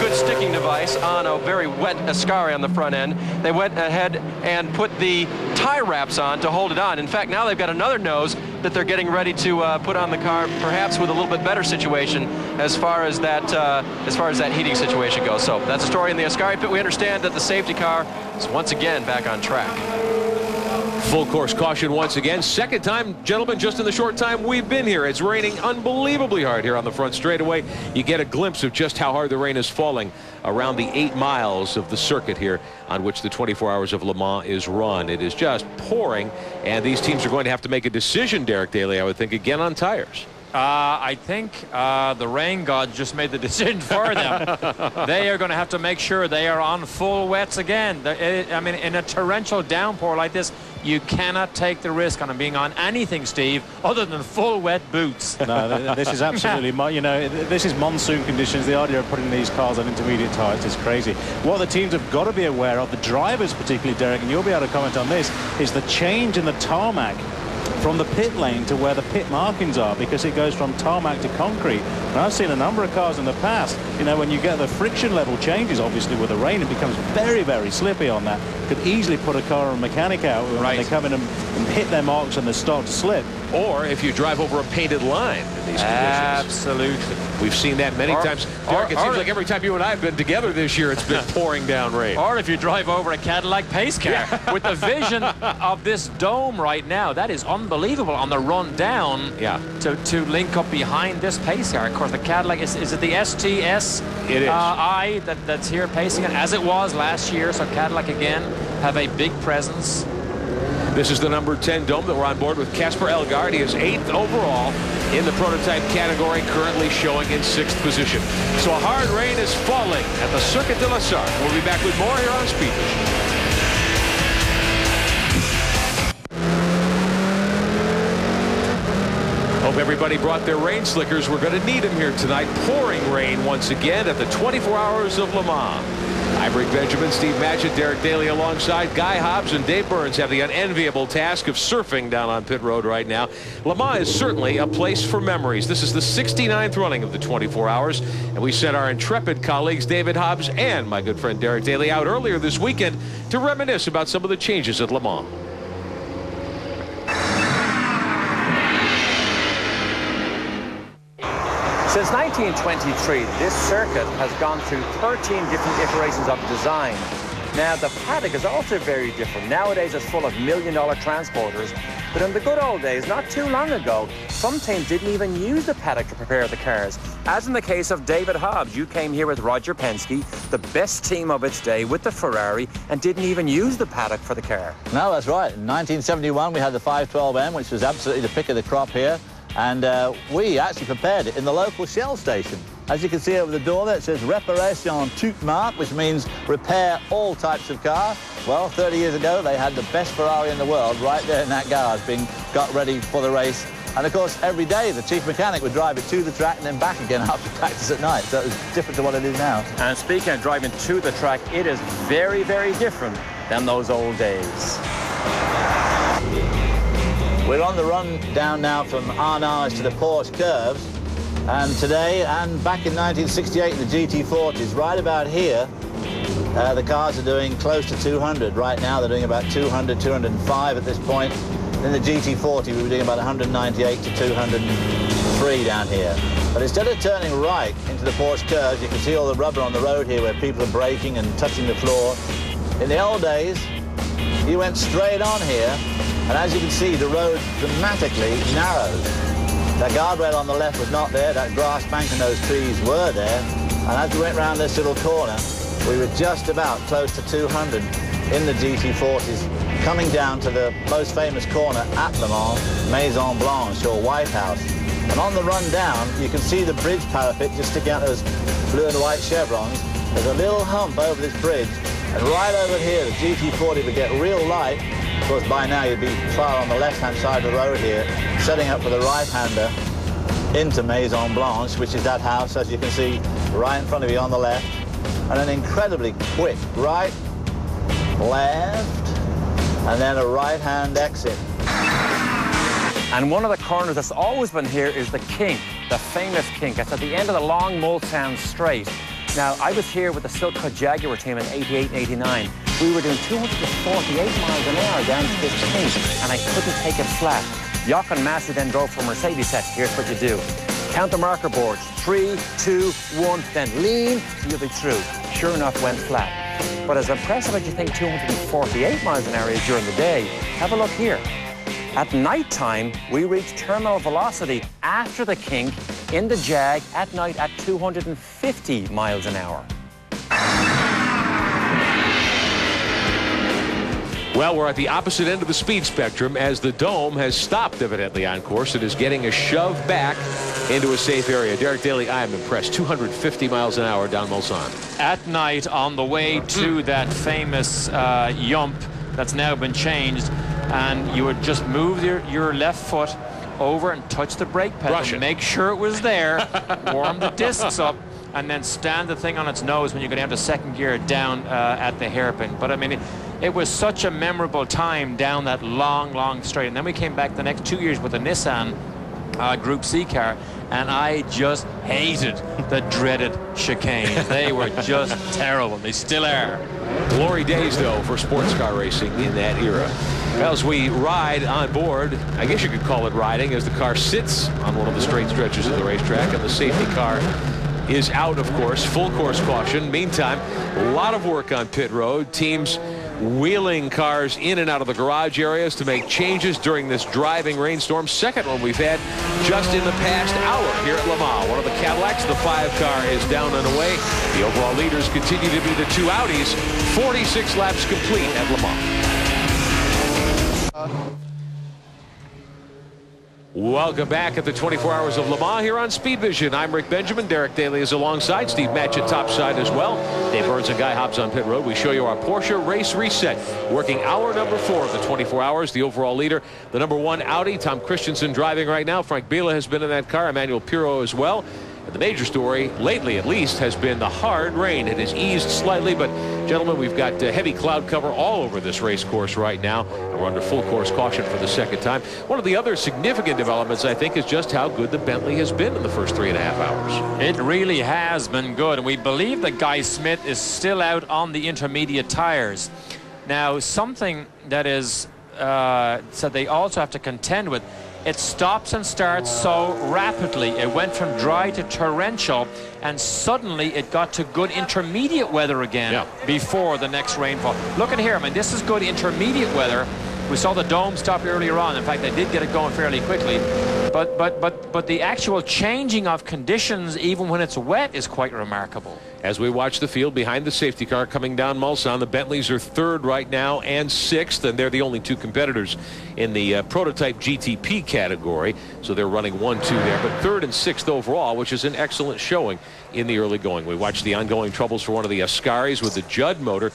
good sticking device on a very wet Ascari on the front end, they went ahead and put the tie wraps on to hold it on. In fact, now they've got another nose that they're getting ready to put on the car, perhaps with a little bit better situation as far as that heating situation goes. So that's a story in the Ascari pit. We understand that the safety car is once again back on track. Full course caution once again. Second time, gentlemen, just in the short time we've been here. It's raining unbelievably hard here on the front straightaway. You get a glimpse of just how hard the rain is falling around the 8 miles of the circuit here on which the 24 Hours of Le Mans is run. It is just pouring, and these teams are going to have to make a decision, Derek Daly, I would think, again on tires. I think the rain god just made the decision for them. They are going to have to make sure they are on full wets again. I mean, in a torrential downpour like this, you cannot take the risk on them being on anything, Steve, other than full wet boots. No, this is absolutely, you know, this is monsoon conditions. The idea of putting these cars on intermediate tires is crazy. What the teams have got to be aware of, the drivers particularly, Derek, and you'll be able to comment on this, is the change in the tarmac from the pit lane to where the pit markings are, because it goes from tarmac to concrete. And I've seen a number of cars in the past, you know, when you get the friction level changes, obviously with the rain, it becomes very, very slippy on that. Could easily put a car or a mechanic out when they come in and hit their marks and they start to slip. Or if you drive over a painted line in these conditions. Absolutely. We've seen that many times. Derek, it seems like every time you and I have been together this year, it's been pouring down rain. Or if you drive over a Cadillac pace car. With the vision of this dome right now, that is unbelievable on the run down to link up behind this pace car. Of course, the Cadillac, is it the STS it is. I that's here pacing it, as it was last year. So Cadillac again have a big presence. This is the number 10 dome that we're on board with Casper Elgaard. He is 8th overall in the prototype category, currently showing in 6th position. So a hard rain is falling at the Circuit de la Sarthe. We'll be back with more here on Speed Vision. Hope everybody brought their rain slickers. We're going to need them here tonight. Pouring rain once again at the 24 Hours of Le Mans. I'm Rick Benjamin, Steve Matchett, Derek Daly alongside Guy Hobbs and Dave Burns have the unenviable task of surfing down on pit road right now. Le Mans is certainly a place for memories. This is the 69th running of the 24 Hours, and we sent our intrepid colleagues David Hobbs and my good friend Derek Daly out earlier this weekend to reminisce about some of the changes at Le Mans. Since 1923, this circuit has gone through 13 different iterations of design. Now, the paddock is also very different. Nowadays, it's full of million-dollar transporters. But in the good old days, not too long ago, some teams didn't even use the paddock to prepare the cars. As in the case of David Hobbs, you came here with Roger Penske, the best team of its day with the Ferrari, and didn't even use the paddock for the car. No, that's right. In 1971, we had the 512M, which was absolutely the pick of the crop here. And we actually prepared it in the local Shell station. As you can see over the door there, it says Réparation toute marque, which means repair all types of car. Well, 30 years ago, they had the best Ferrari in the world right there in that garage being got ready for the race. And of course, every day the chief mechanic would drive it to the track and then back again after practice at night. So it was different to what it is now. And speaking of driving to the track, it is very, very different than those old days. We're on the run down now from Arnage to the Porsche curves, and today and back in 1968 in the GT40s, right about here, the cars are doing close to 200. Right now they're doing about 200, 205 at this point. In the GT40 we were doing about 198 to 203 down here. But instead of turning right into the Porsche curves, you can see all the rubber on the road here where people are braking and touching the floor. In the old days, you went straight on here. And as you can see, the road dramatically narrows. That guardrail on the left was not there. That grass bank and those trees were there. And as we went round this little corner, we were just about close to 200 in the GT40s, coming down to the most famous corner at Le Mans, Maison Blanche, or White House. And on the run down, you can see the bridge parapet just sticking out those blue and white chevrons. There's a little hump over this bridge. And right over here, the GT40 would get real light. Of course, by now you'd be far on the left-hand side of the road here, setting up for the right-hander into Maison Blanche, which is that house, as you can see, right in front of you on the left. And an incredibly quick right, left, and then a right-hand exit. And one of the corners that's always been here is the kink, the famous kink. It's at the end of the long Mulsanne straight. Now, I was here with the Silk Cut Jaguar team in 88 and 89. We were doing 248 miles an hour down to this kink, and I couldn't take it flat. Jochen Massey then drove for Mercedes, said, here's what you do. Count the marker boards, 3, 2, 1, then lean, so you'll be through. Sure enough, went flat. But as impressive as you think 248 miles an hour is during the day, have a look here. At night time, we reach terminal velocity after the kink in the Jag at night at 250 miles an hour. Well, we're at the opposite end of the speed spectrum as the dome has stopped evidently on course. It is getting a shove back into a safe area. Derek Daly, I am impressed. 250 miles an hour down Mulsanne. At night on the way to that famous yump that's now been changed, and you would just move your left foot over and touch the brake pedal. Make sure it was there, warm the discs up, and then stand the thing on its nose when you go down to second gear down at the hairpin. But I mean, it was such a memorable time down that long, long straight. And then we came back the next 2 years with a Nissan Group C car, and I just hated the dreaded chicanes. They were just terrible. They still are. Glory days, though, for sports car racing in that era. Well, as we ride on board, I guess you could call it riding, as the car sits on one of the straight stretches of the racetrack, and the safety car is out, of course. Full course caution. Meantime, a lot of work on pit road. Teams wheeling cars in and out of the garage areas to make changes during this driving rainstorm. Second one we've had just in the past hour here at Le Mans. One of the Cadillacs, the 5 car, is down and away. The overall leaders continue to be the 2 Audis. 46 laps complete at Le Mans. Welcome back at the 24 Hours of Le Mans here on Speed Vision. I'm Rick Benjamin. Derek Daly is alongside. Steve Matchett topside as well. Dave Burns and Guy Hobbs on pit road. We show you our Porsche race reset. Working hour number 4 of the 24 Hours. The overall leader, the number 1 Audi. Tom Christensen driving right now. Frank Biela has been in that car. Emmanuel Pirot as well. And the major story, lately at least, has been the hard rain. It has eased slightly, but gentlemen, we've got heavy cloud cover all over this race course right now. And we're under full course caution for the second time. One of the other significant developments, I think, is just how good the Bentley has been in the first 3.5 hours. It really has been good, and we believe that Guy Smith is still out on the intermediate tires. Now, something that is so they also have to contend with, it stops and starts so rapidly. It went from dry to torrential, and suddenly it got to good intermediate weather again before the next rainfall. Look at here, I mean, this is good intermediate weather. We saw the dome stop earlier on. In fact, they did get it going fairly quickly. But the actual changing of conditions, even when it's wet, is quite remarkable. As we watch the field behind the safety car coming down Mulsanne, the Bentleys are 3rd right now and 6th, and they're the only 2 competitors in the prototype GTP category. So they're running 1-2 there, but 3rd and 6th overall, which is an excellent showing in the early going. We watched the ongoing troubles for one of the Ascaris with the Judd motor.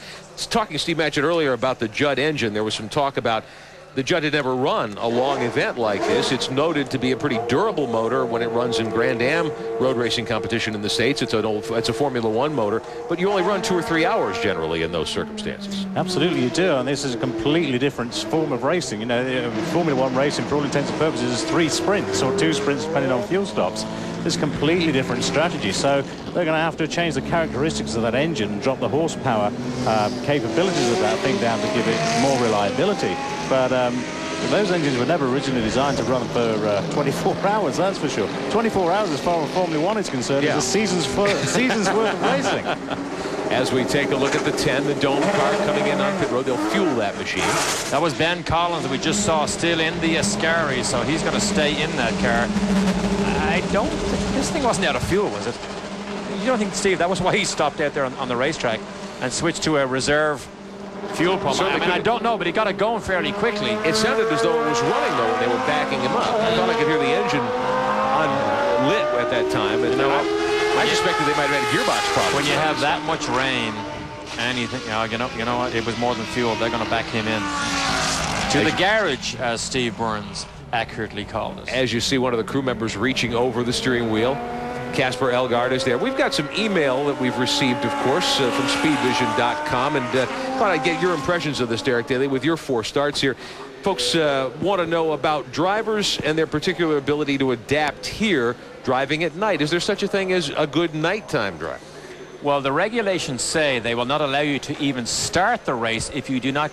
Talking to Steve Matchett earlier about the Judd engine, there was some talk about the Judd had never run a long event like this. It's noted to be a pretty durable motor when it runs in Grand Am road racing competition in the States. It's a Formula One motor, but you only run 2 or 3 hours generally in those circumstances. Absolutely, you do, and this is a completely different form of racing. You know, Formula One racing, for all intents and purposes, is 3 sprints or 2 sprints depending on fuel stops. It's a completely different strategy, so they're going to have to change the characteristics of that engine and drop the horsepower capabilities of that thing down to give it more reliability. But those engines were never originally designed to run for 24 hours, that's for sure. 24 hours as far as Formula One is concerned is a season's worth of racing. As we take a look at the 10, the dome car coming in on pit road, they'll fuel that machine. That was Ben Collins that we just saw still in the Ascari, so he's going to stay in that car. I don't think this thing wasn't out of fuel, was it? You don't think, Steve, that was why he stopped out there on the racetrack and switched to a reserve fuel pump? I mean, I don't know, but he got it going fairly quickly. It sounded as though it was running, though, when they were backing him up. I thought I could hear the engine unlit at that time. And I suspected they might have had a gearbox problem. When you have that much rain, and you think, you know what, it was more than fuel, they're going to back him in to the garage, as Steve Burns accurately called it. As you see one of the crew members reaching over the steering wheel, Casper Elgaard is there. We've got some email that we've received, of course, from speedvision.com, and thought I'd get your impressions of this, Derek Daly, with your 4 starts here. Folks want to know about drivers and their particular ability to adapt here driving at night. Is there such a thing as a good nighttime driver? Well, the regulations say they will not allow you to even start the race if you do not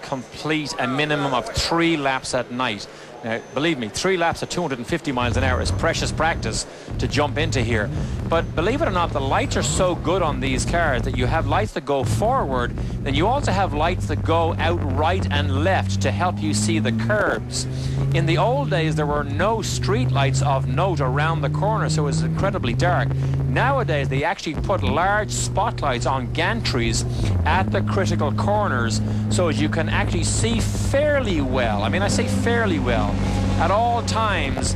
complete a minimum of 3 laps at night. Now, believe me, 3 laps at 250 miles an hour is precious practice to jump into here. But believe it or not, the lights are so good on these cars that you have lights that go forward, then you also have lights that go out right and left to help you see the curbs. In the old days, there were no street lights of note around the corner, so it was incredibly dark. Nowadays, they actually put large spotlights on gantries at the critical corners so as you can actually see fairly well. I mean, I say fairly well. At all times,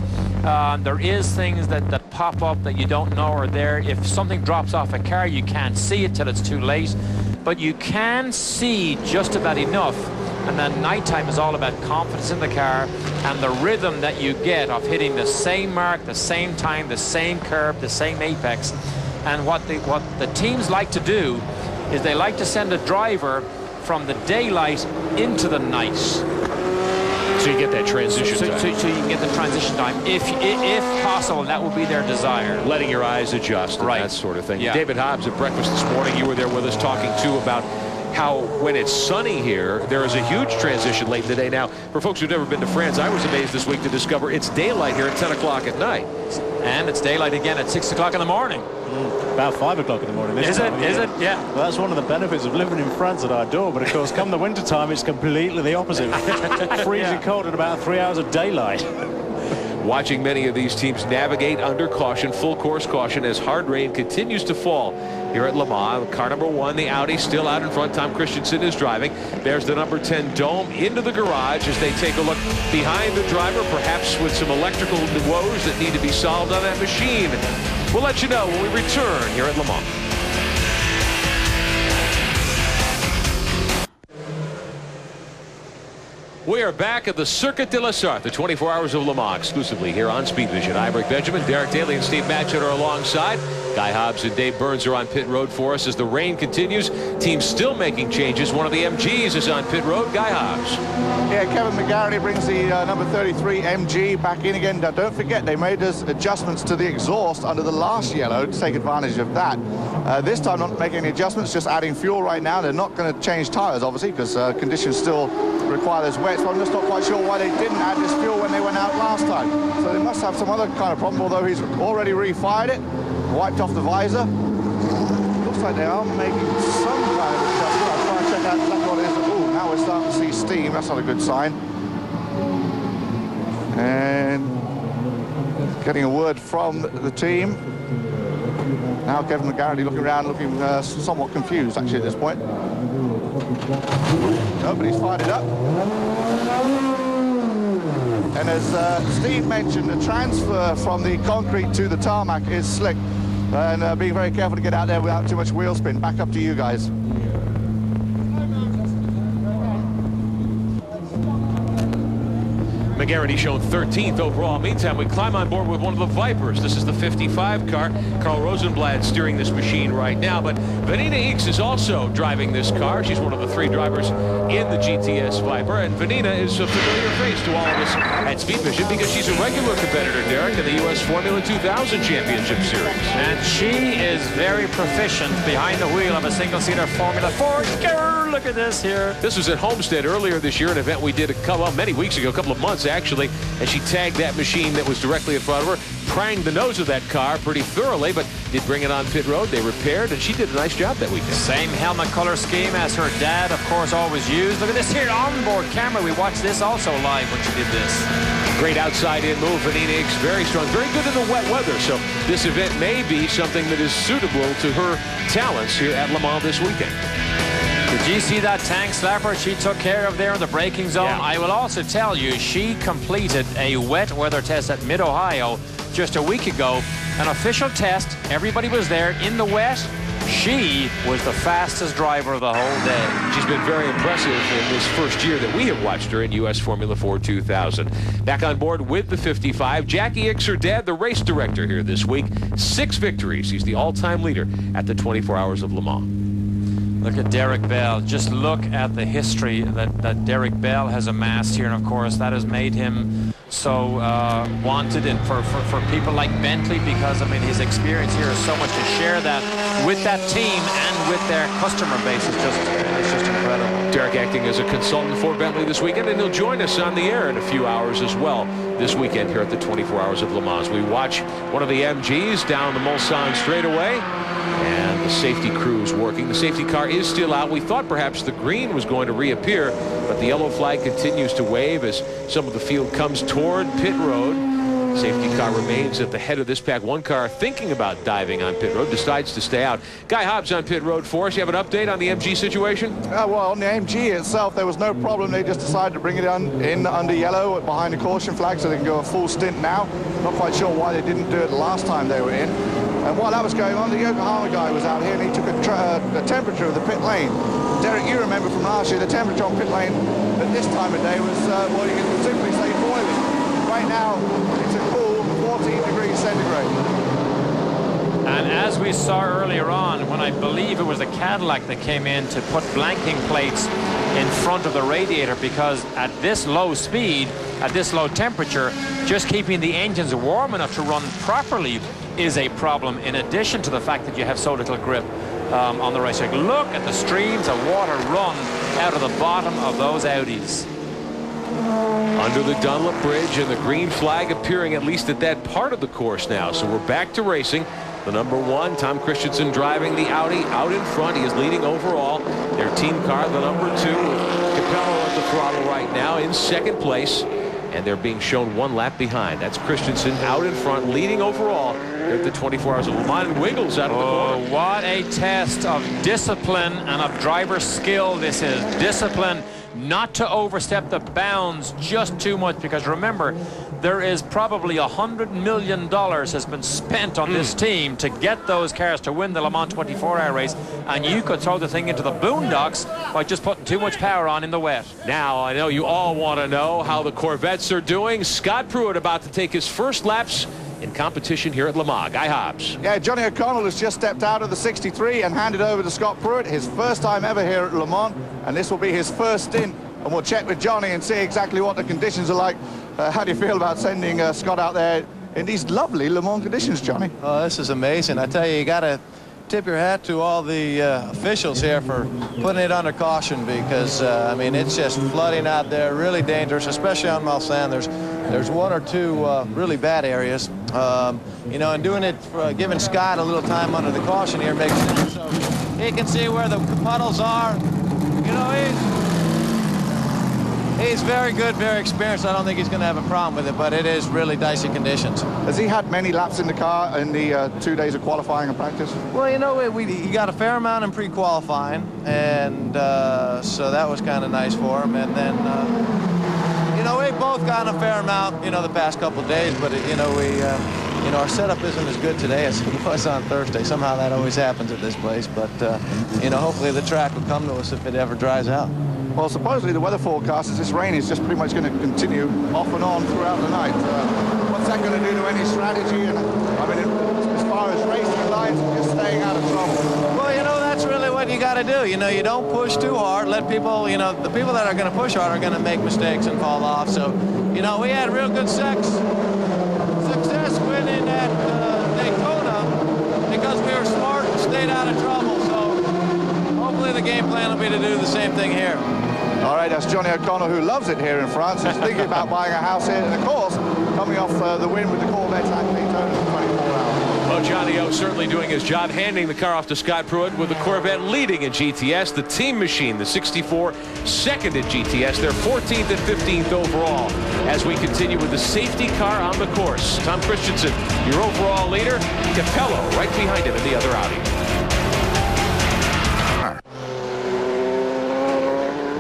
there is things that pop up that you don't know are there. If something drops off a car, you can't see it till it's too late. But you can see just about enough. And then nighttime is all about confidence in the car and the rhythm that you get of hitting the same mark, the same time, the same curve, the same apex. And what the teams like to do is they like to send a driver from the daylight into the night. So you get that transition time. So you can get the transition time, if possible. That would be their desire. Letting your eyes adjust and that sort of thing. Yeah. David Hobbs at breakfast this morning, you were there with us talking too about how when it's sunny here, there is a huge transition late in the day. Now, for folks who've never been to France, I was amazed this week to discover it's daylight here at 10 o'clock at night. And it's daylight again at 6 o'clock in the morning. About 5 o'clock in the morning. Is it? Yeah. Well, that's one of the benefits of living in France that I adore. But of course, come the winter time, it's completely the opposite. Freezing cold at about 3 hours of daylight. Watching many of these teams navigate under caution, full course caution, as hard rain continues to fall here at Le Mans. Car number 1, the Audi, still out in front. Tom Christensen is driving. There's the number 10 Dome into the garage as they take a look behind the driver, perhaps with some electrical woes that need to be solved on that machine. We'll let you know when we return here at Le Mans. We are back at the Circuit de la Sarthe, the 24 Hours of Le Mans, exclusively here on Speed Vision. I'm Rick Benjamin, Derek Daly and Steve Matchett are alongside. Guy Hobbs and Dave Burns are on pit road for us as the rain continues. Teams still making changes. One of the MGs is on pit road. Guy Hobbs. Yeah, Kevin McGarity brings the number 33 MG back in again. Now, don't forget, they made us adjustments to the exhaust under the last yellow to take advantage of that. This time, not making any adjustments, just adding fuel right now. They're not going to change tires, obviously, because conditions still require those wets. But I'm just not quite sure why they didn't add this fuel when they went out last time. So they must have some other kind of problem, although he's already refired it, wiped off the visor. Looks like they are making some kind of adjustment. I'll try and check out exactly what it is. Oh, now we're starting to see steam. That's not a good sign. And getting a word from the team. Now Kevin McGarity looking around, looking somewhat confused, actually, at this point. Nobody's fired it up. And as Steve mentioned, the transfer from the concrete to the tarmac is slick. And being very careful to get out there without too much wheel spin. Back up to you guys. McGarity shown 13th overall. Meantime, we climb on board with one of the Vipers. This is the 55 car. Carl Rosenblatt steering this machine right now, but Vanina Eeks is also driving this car. She's one of the 3 drivers in the GTS Viper, and Vanina is a familiar face to all of us at Speed Vision because she's a regular competitor, Derek, in the U.S. Formula 2000 Championship Series. And she is very proficient behind the wheel of a single-seater Formula 4. Grrr, look at this here. This was at Homestead earlier this year, an event we did many weeks ago, a couple of months actually, and she tagged that machine that was directly in front of her, pranged the nose of that car pretty thoroughly, but did bring it on pit road. They repaired, and she did a nice job that weekend. Same helmet color scheme as her dad, of course, always used. Look at this here, onboard camera. We watched this also live when she did this. Great outside-in move. Vanina Eeks, very strong, very good in the wet weather, so this event may be something that is suitable to her talents here at Le Mans this weekend. Did you see that tank slapper she took care of there in the braking zone? Yeah. I will also tell you, she completed a wet weather test at Mid-Ohio just a week ago. An official test. Everybody was there in the wet. She was the fastest driver of the whole day. She's been very impressive in this first year that we have watched her in U.S. Formula 4 2000. Back on board with the 55, Jackie Ickes, her dad, the race director here this week. 6 victories. He's the all-time leader at the 24 Hours of Le Mans. Look at Derek Bell. Just look at the history that Derek Bell has amassed here. And, of course, that has made him so wanted and for people like Bentley because, I mean, his experience here is so much to share that with that team and with their customer base. It's just incredible. Derek acting as a consultant for Bentley this weekend, and he'll join us on the air in a few hours as well this weekend here at the 24 Hours of Le Mans. We watch one of the MGs down the Mulsanne straightaway. And the safety crew is working. The safety car is still out. We thought perhaps the green was going to reappear, but the yellow flag continues to wave as some of the field comes toward pit road. Safety car remains at the head of this pack. One car thinking about diving on pit road decides to stay out. Guy Hobbs on pit road for us. You have an update on the MG situation? Well, on the MG itself, there was no problem. They just decided to bring it in under yellow behind the caution flag so they can go a full stint now. Not quite sure why they didn't do it the last time they were in. And while that was going on, the Yokohama guy was out here and he took a temperature of the pit lane. Derek, you remember from last year, the temperature on pit lane at this time of day was, well, you can simply say boiling. Right now, it's a cool 14 degrees centigrade. And as we saw earlier on, when I believe it was the Cadillac that came in to put blanking plates in front of the radiator, because at this low speed, at this low temperature, just keeping the engines warm enough to run properly is a problem, in addition to the fact that you have so little grip on the racetrack. Look at the streams of water run out of the bottom of those Audis. Under the Dunlop Bridge, and the green flag appearing at least at that part of the course now. So we're back to racing. The number 1, Tom Christensen, driving the Audi out in front. He is leading overall. Their team car, the number 2, Capello at the throttle right now in second place. and they're being shown 1 lap behind. That's Christensen out in front, leading overall at the 24 Hours of Le Mans. Wiggles out of the corner. What a test of discipline and of driver skill this is. Discipline not to overstep the bounds just too much, because remember, there is probably $100 million has been spent on this team to get those cars to win the Le Mans 24-hour race, and you could throw the thing into the boondocks by just putting too much power on in the wet. Now, I know you all want to know how the Corvettes are doing. Scott Pruitt about to take his first laps in competition here at Le Mans. Guy Hobbs. Yeah, Johnny O'Connell has just stepped out of the 63 and handed over to Scott Pruitt, his first time ever here at Le Mans, and this will be his first stint. And we'll check with Johnny and see exactly what the conditions are like. How do you feel about sending Scott out there in these lovely Le Mans conditions, Johnny? Oh, this is amazing. I tell you got to tip your hat to all the officials here for putting it under caution, because, I mean, it's just flooding out there, really dangerous, especially on Mulsanne. There's 1 or 2 really bad areas. You know, and doing it, giving Scott a little time under the caution here makes it so he can see where the puddles are. You know, he's very good, very experienced. I don't think he's going to have a problem with it, but it is really dicey conditions. Has he had many laps in the car in the 2 days of qualifying and practice? Well, you know, he got a fair amount in pre-qualifying, and so that was kind of nice for him. And then, you know, we both got a fair amount, you know, the past couple of days, but, you know, you know, our setup isn't as good today as it was on Thursday. Somehow that always happens at this place, but, you know, hopefully the track will come to us if it ever dries out. Well, supposedly the weather forecast is this rain is just pretty much going to continue off and on throughout the night. What's that going to do to any strategy? And I mean, as far as racing lines, just staying out of trouble. Well, you know, that's really what you got to do. You know, you don't push too hard. Let people, you know, the people that are going to push hard are going to make mistakes and fall off. So, you know, we had real good success winning at Daytona because we were smart and stayed out of trouble. So hopefully the game plan will be to do the same thing here. All right, that's Johnny O'Connell, who loves it here in France. He's thinking about buying a house here, and of course, coming off the win with the Corvettes at Daytona in 24 hours. Well, Johnny O certainly doing his job, handing the car off to Scott Pruitt with the Corvette leading in GTS. The team machine, the 64, second in GTS. They're 14th and 15th overall. As we continue with the safety car on the course, Tom Christensen, your overall leader. Capello right behind him in the other Audi.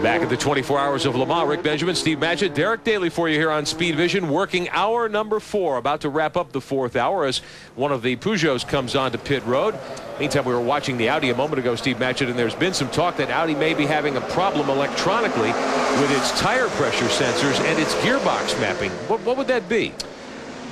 Back at the 24 Hours of Le Mans, Rick Benjamin, Steve Matchett, Derek Daly for you here on Speed Vision, working hour number 4, about to wrap up the 4th hour as one of the Peugeots comes on to pit road. Meantime, we were watching the Audi a moment ago, Steve Matchett, and there's been some talk that Audi may be having a problem electronically with its tire pressure sensors and its gearbox mapping. What would that be?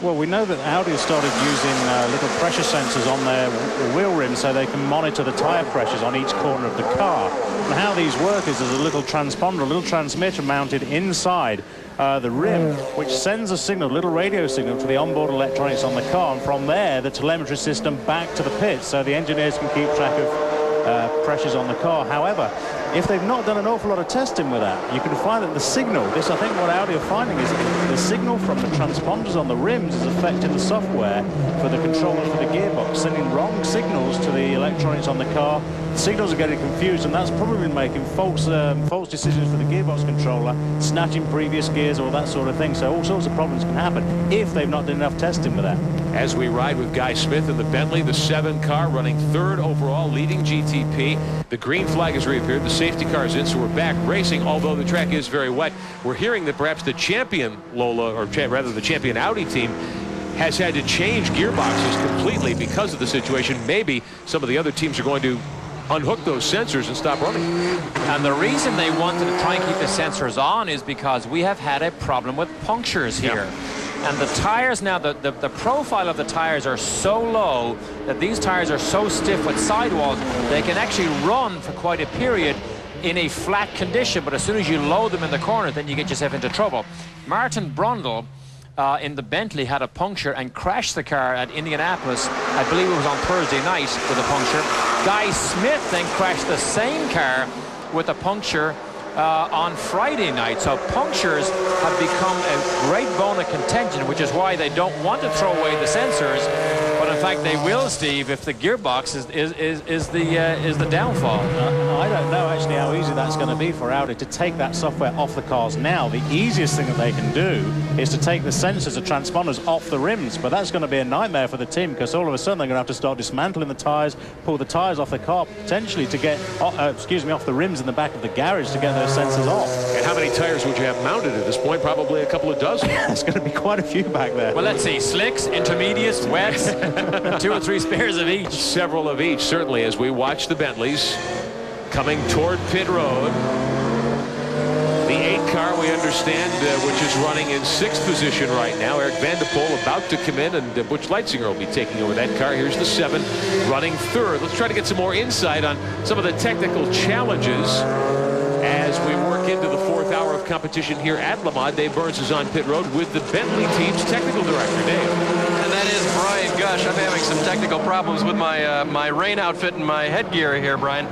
Well, we know that Audi started using little pressure sensors on their wheel rims so they can monitor the tire pressures on each corner of the car. And how these work is there's a little transponder, a little transmitter mounted inside the rim, which sends a signal, a little radio signal to the onboard electronics on the car, and from there the telemetry system back to the pits so the engineers can keep track of pressures on the car. However, if they've not done an awful lot of testing with that, you can find that the signal, I think what Audi are finding is the signal from the transponders on the rims is affecting the software for the controller for the gearbox, sending wrong signals to the electronics on the car. The signals are getting confused, and that's probably making false decisions for the gearbox controller, snatching previous gears, or that sort of thing. So all sorts of problems can happen if they've not done enough testing with that. As we ride with Guy Smith in the Bentley, the 7 car running 3rd overall, leading GTP. The green flag has reappeared. The safety car is in, so we're back racing, although the track is very wet. We're hearing that perhaps the champion Lola, or rather the champion Audi team, has had to change gearboxes completely because of the situation. Maybe some of the other teams are going to unhook those sensors and stop running. And the reason they wanted to try and keep the sensors on is because we have had a problem with punctures here. Yeah. And the tires now, the profile of the tires are so low that these tires are so stiff with sidewalls, they can actually run for quite a period in a flat condition, but as soon as you load them in the corner, then you get yourself into trouble. Martin Brundle in the Bentley had a puncture and crashed the car at Indianapolis. I believe it was on Thursday night with a puncture. Guy Smith then crashed the same car with a puncture on Friday night. So punctures have become a great bone of contention, which is why they don't want to throw away the sensors. But in fact, they will, Steve, if the gearbox is the downfall. I don't know actually how easy that's going to be for Audi to take that software off the cars now. The easiest thing that they can do is to take the sensors and transponders off the rims, but that's going to be a nightmare for the team, because all of a sudden they're going to have to start dismantling the tyres, pull the tyres off the car, potentially to get, off the rims in the back of the garage to get those sensors off. And how many tyres would you have mounted at this point? Probably a couple of dozen. It's going to be quite a few back there. Well, let's see. Slicks, intermediates, wets, 2 or 3 spares of each. Several of each, certainly, as we watch the Bentleys coming toward pit road. The 8 car, we understand, which is running in 6th position right now. Eric Van der Poel about to come in, and Butch Leitzinger will be taking over that car. Here's the 7 running 3rd. Let's try to get some more insight on some of the technical challenges as we work into the 4th hour of competition here at Le Mans. Dave Burns is on pit road with the Bentley team's technical director, Dave. And that is Brian Gush. I'm having some technical problems with my my rain outfit and my headgear here, Brian.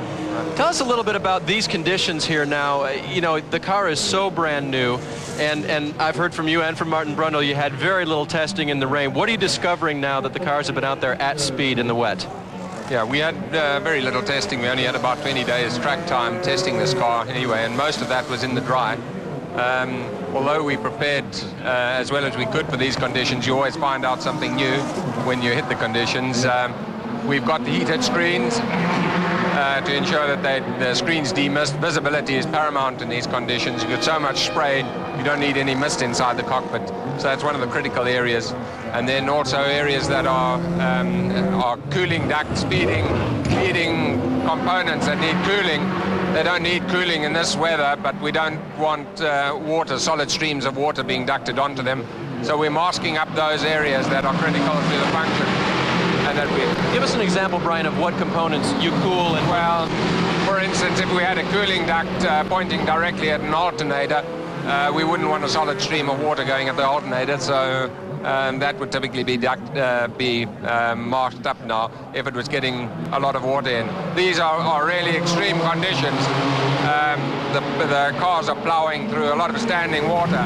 Tell us a little bit about these conditions here now. You know, the car is so brand new, and I've heard from you and from Martin Brundle, you had very little testing in the rain. What are you discovering now that the cars have been out there at speed in the wet? Yeah, we had very little testing. We only had about 20 days track time testing this car anyway, and most of that was in the dry. Although we prepared as well as we could for these conditions, you always find out something new when you hit the conditions. We've got the heated screens to ensure that the screens demist. Visibility is paramount in these conditions. You've got so much spray, you don't need any mist inside the cockpit. So that's one of the critical areas. And then also areas that are cooling ducts, feeding components that need cooling. They don't need cooling in this weather, but we don't want solid streams of water being ducted onto them. So we're masking up those areas that are critical to the function. And that give us an example, Brian, of what components you cool. And well, for instance, if we had a cooling duct pointing directly at an alternator, we wouldn't want a solid stream of water going at the alternator, so that would typically be masked up now if it was getting a lot of water in. These are really extreme conditions. The cars are plowing through a lot of standing water,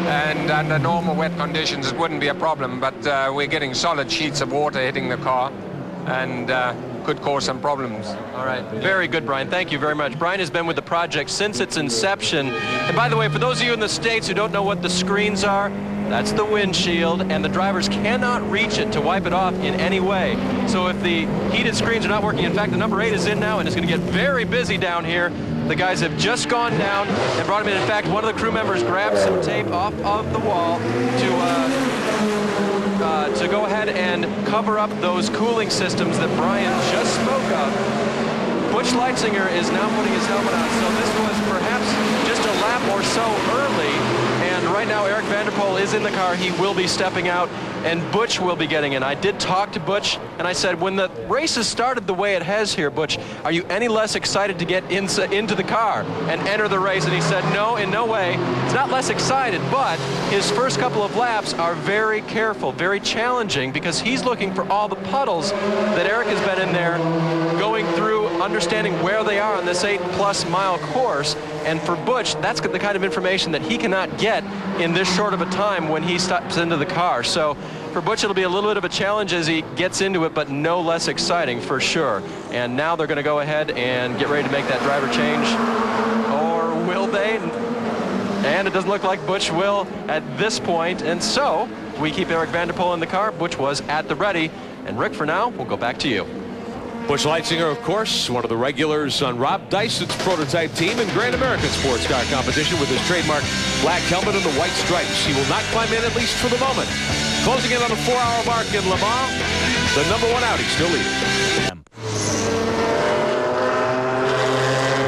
and under normal wet conditions it wouldn't be a problem, but we're getting solid sheets of water hitting the car, and could cause some problems. All right, very good, Brian. Thank you very much. Brian has been with the project since its inception. And by the way, for those of you in the States who don't know what the screens are, that's the windshield, and the drivers cannot reach it to wipe it off in any way. So if the heated screens are not working, in fact, the number 8 is in now, and it's going to get very busy down here. The guys have just gone down and brought him in. In fact, one of the crew members grabbed some tape off of the wall to go ahead and cover up those cooling systems that Brian just spoke of. Butch Leitzinger is now putting his helmet on, so this was perhaps just a lap or so early. And right now, Eric Van der Poel is in the car. He will be stepping out, and Butch will be getting in. I did talk to Butch, and I said, when the race has started the way it has here, Butch, are you any less excited to get into the car and enter the race? And he said, no, in no way. It's not less excited, but his first couple of laps are very careful, very challenging, because he's looking for all the puddles that Eric has been in there going through, understanding where they are on this 8+ mile course. And for Butch, that's the kind of information that he cannot get in this short of a time when he steps into the car. So for Butch, it'll be a little bit of a challenge as he gets into it, but no less exciting for sure. And now they're going to go ahead and get ready to make that driver change. Or will they? And it doesn't look like Butch will at this point. And so we keep Eric Van der Poel in the car. Butch was at the ready. And Rick, for now, we'll go back to you. Butch Leitzinger, of course, one of the regulars on Rob Dyson's prototype team in Grand American Sports Car Competition with his trademark black helmet and the white stripes. He will not climb in, at least for the moment. Closing in on the 4-hour mark in Le Mans, the number 1 Audi still leading.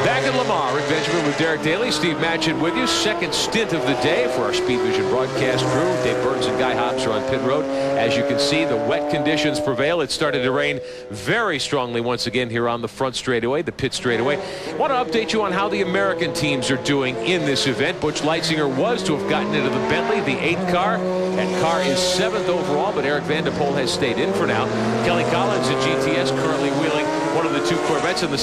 Back in Le Mans, Rick Benjamin with Derek Daly, Steve Matchett with you. Second stint of the day for our Speed Vision broadcast crew. Dave Burns and Guy Hobbs are on pit road. As you can see, the wet conditions prevail. It started to rain very strongly once again here on the front straightaway, the pit straightaway. I want to update you on how the American teams are doing in this event. Butch Leitzinger was to have gotten into the Bentley, the 8th car. That car is 7th overall, but Eric Van der Poel has stayed in for now. Kelly Collins at GTS currently wheeling one of the 2 Corvettes in the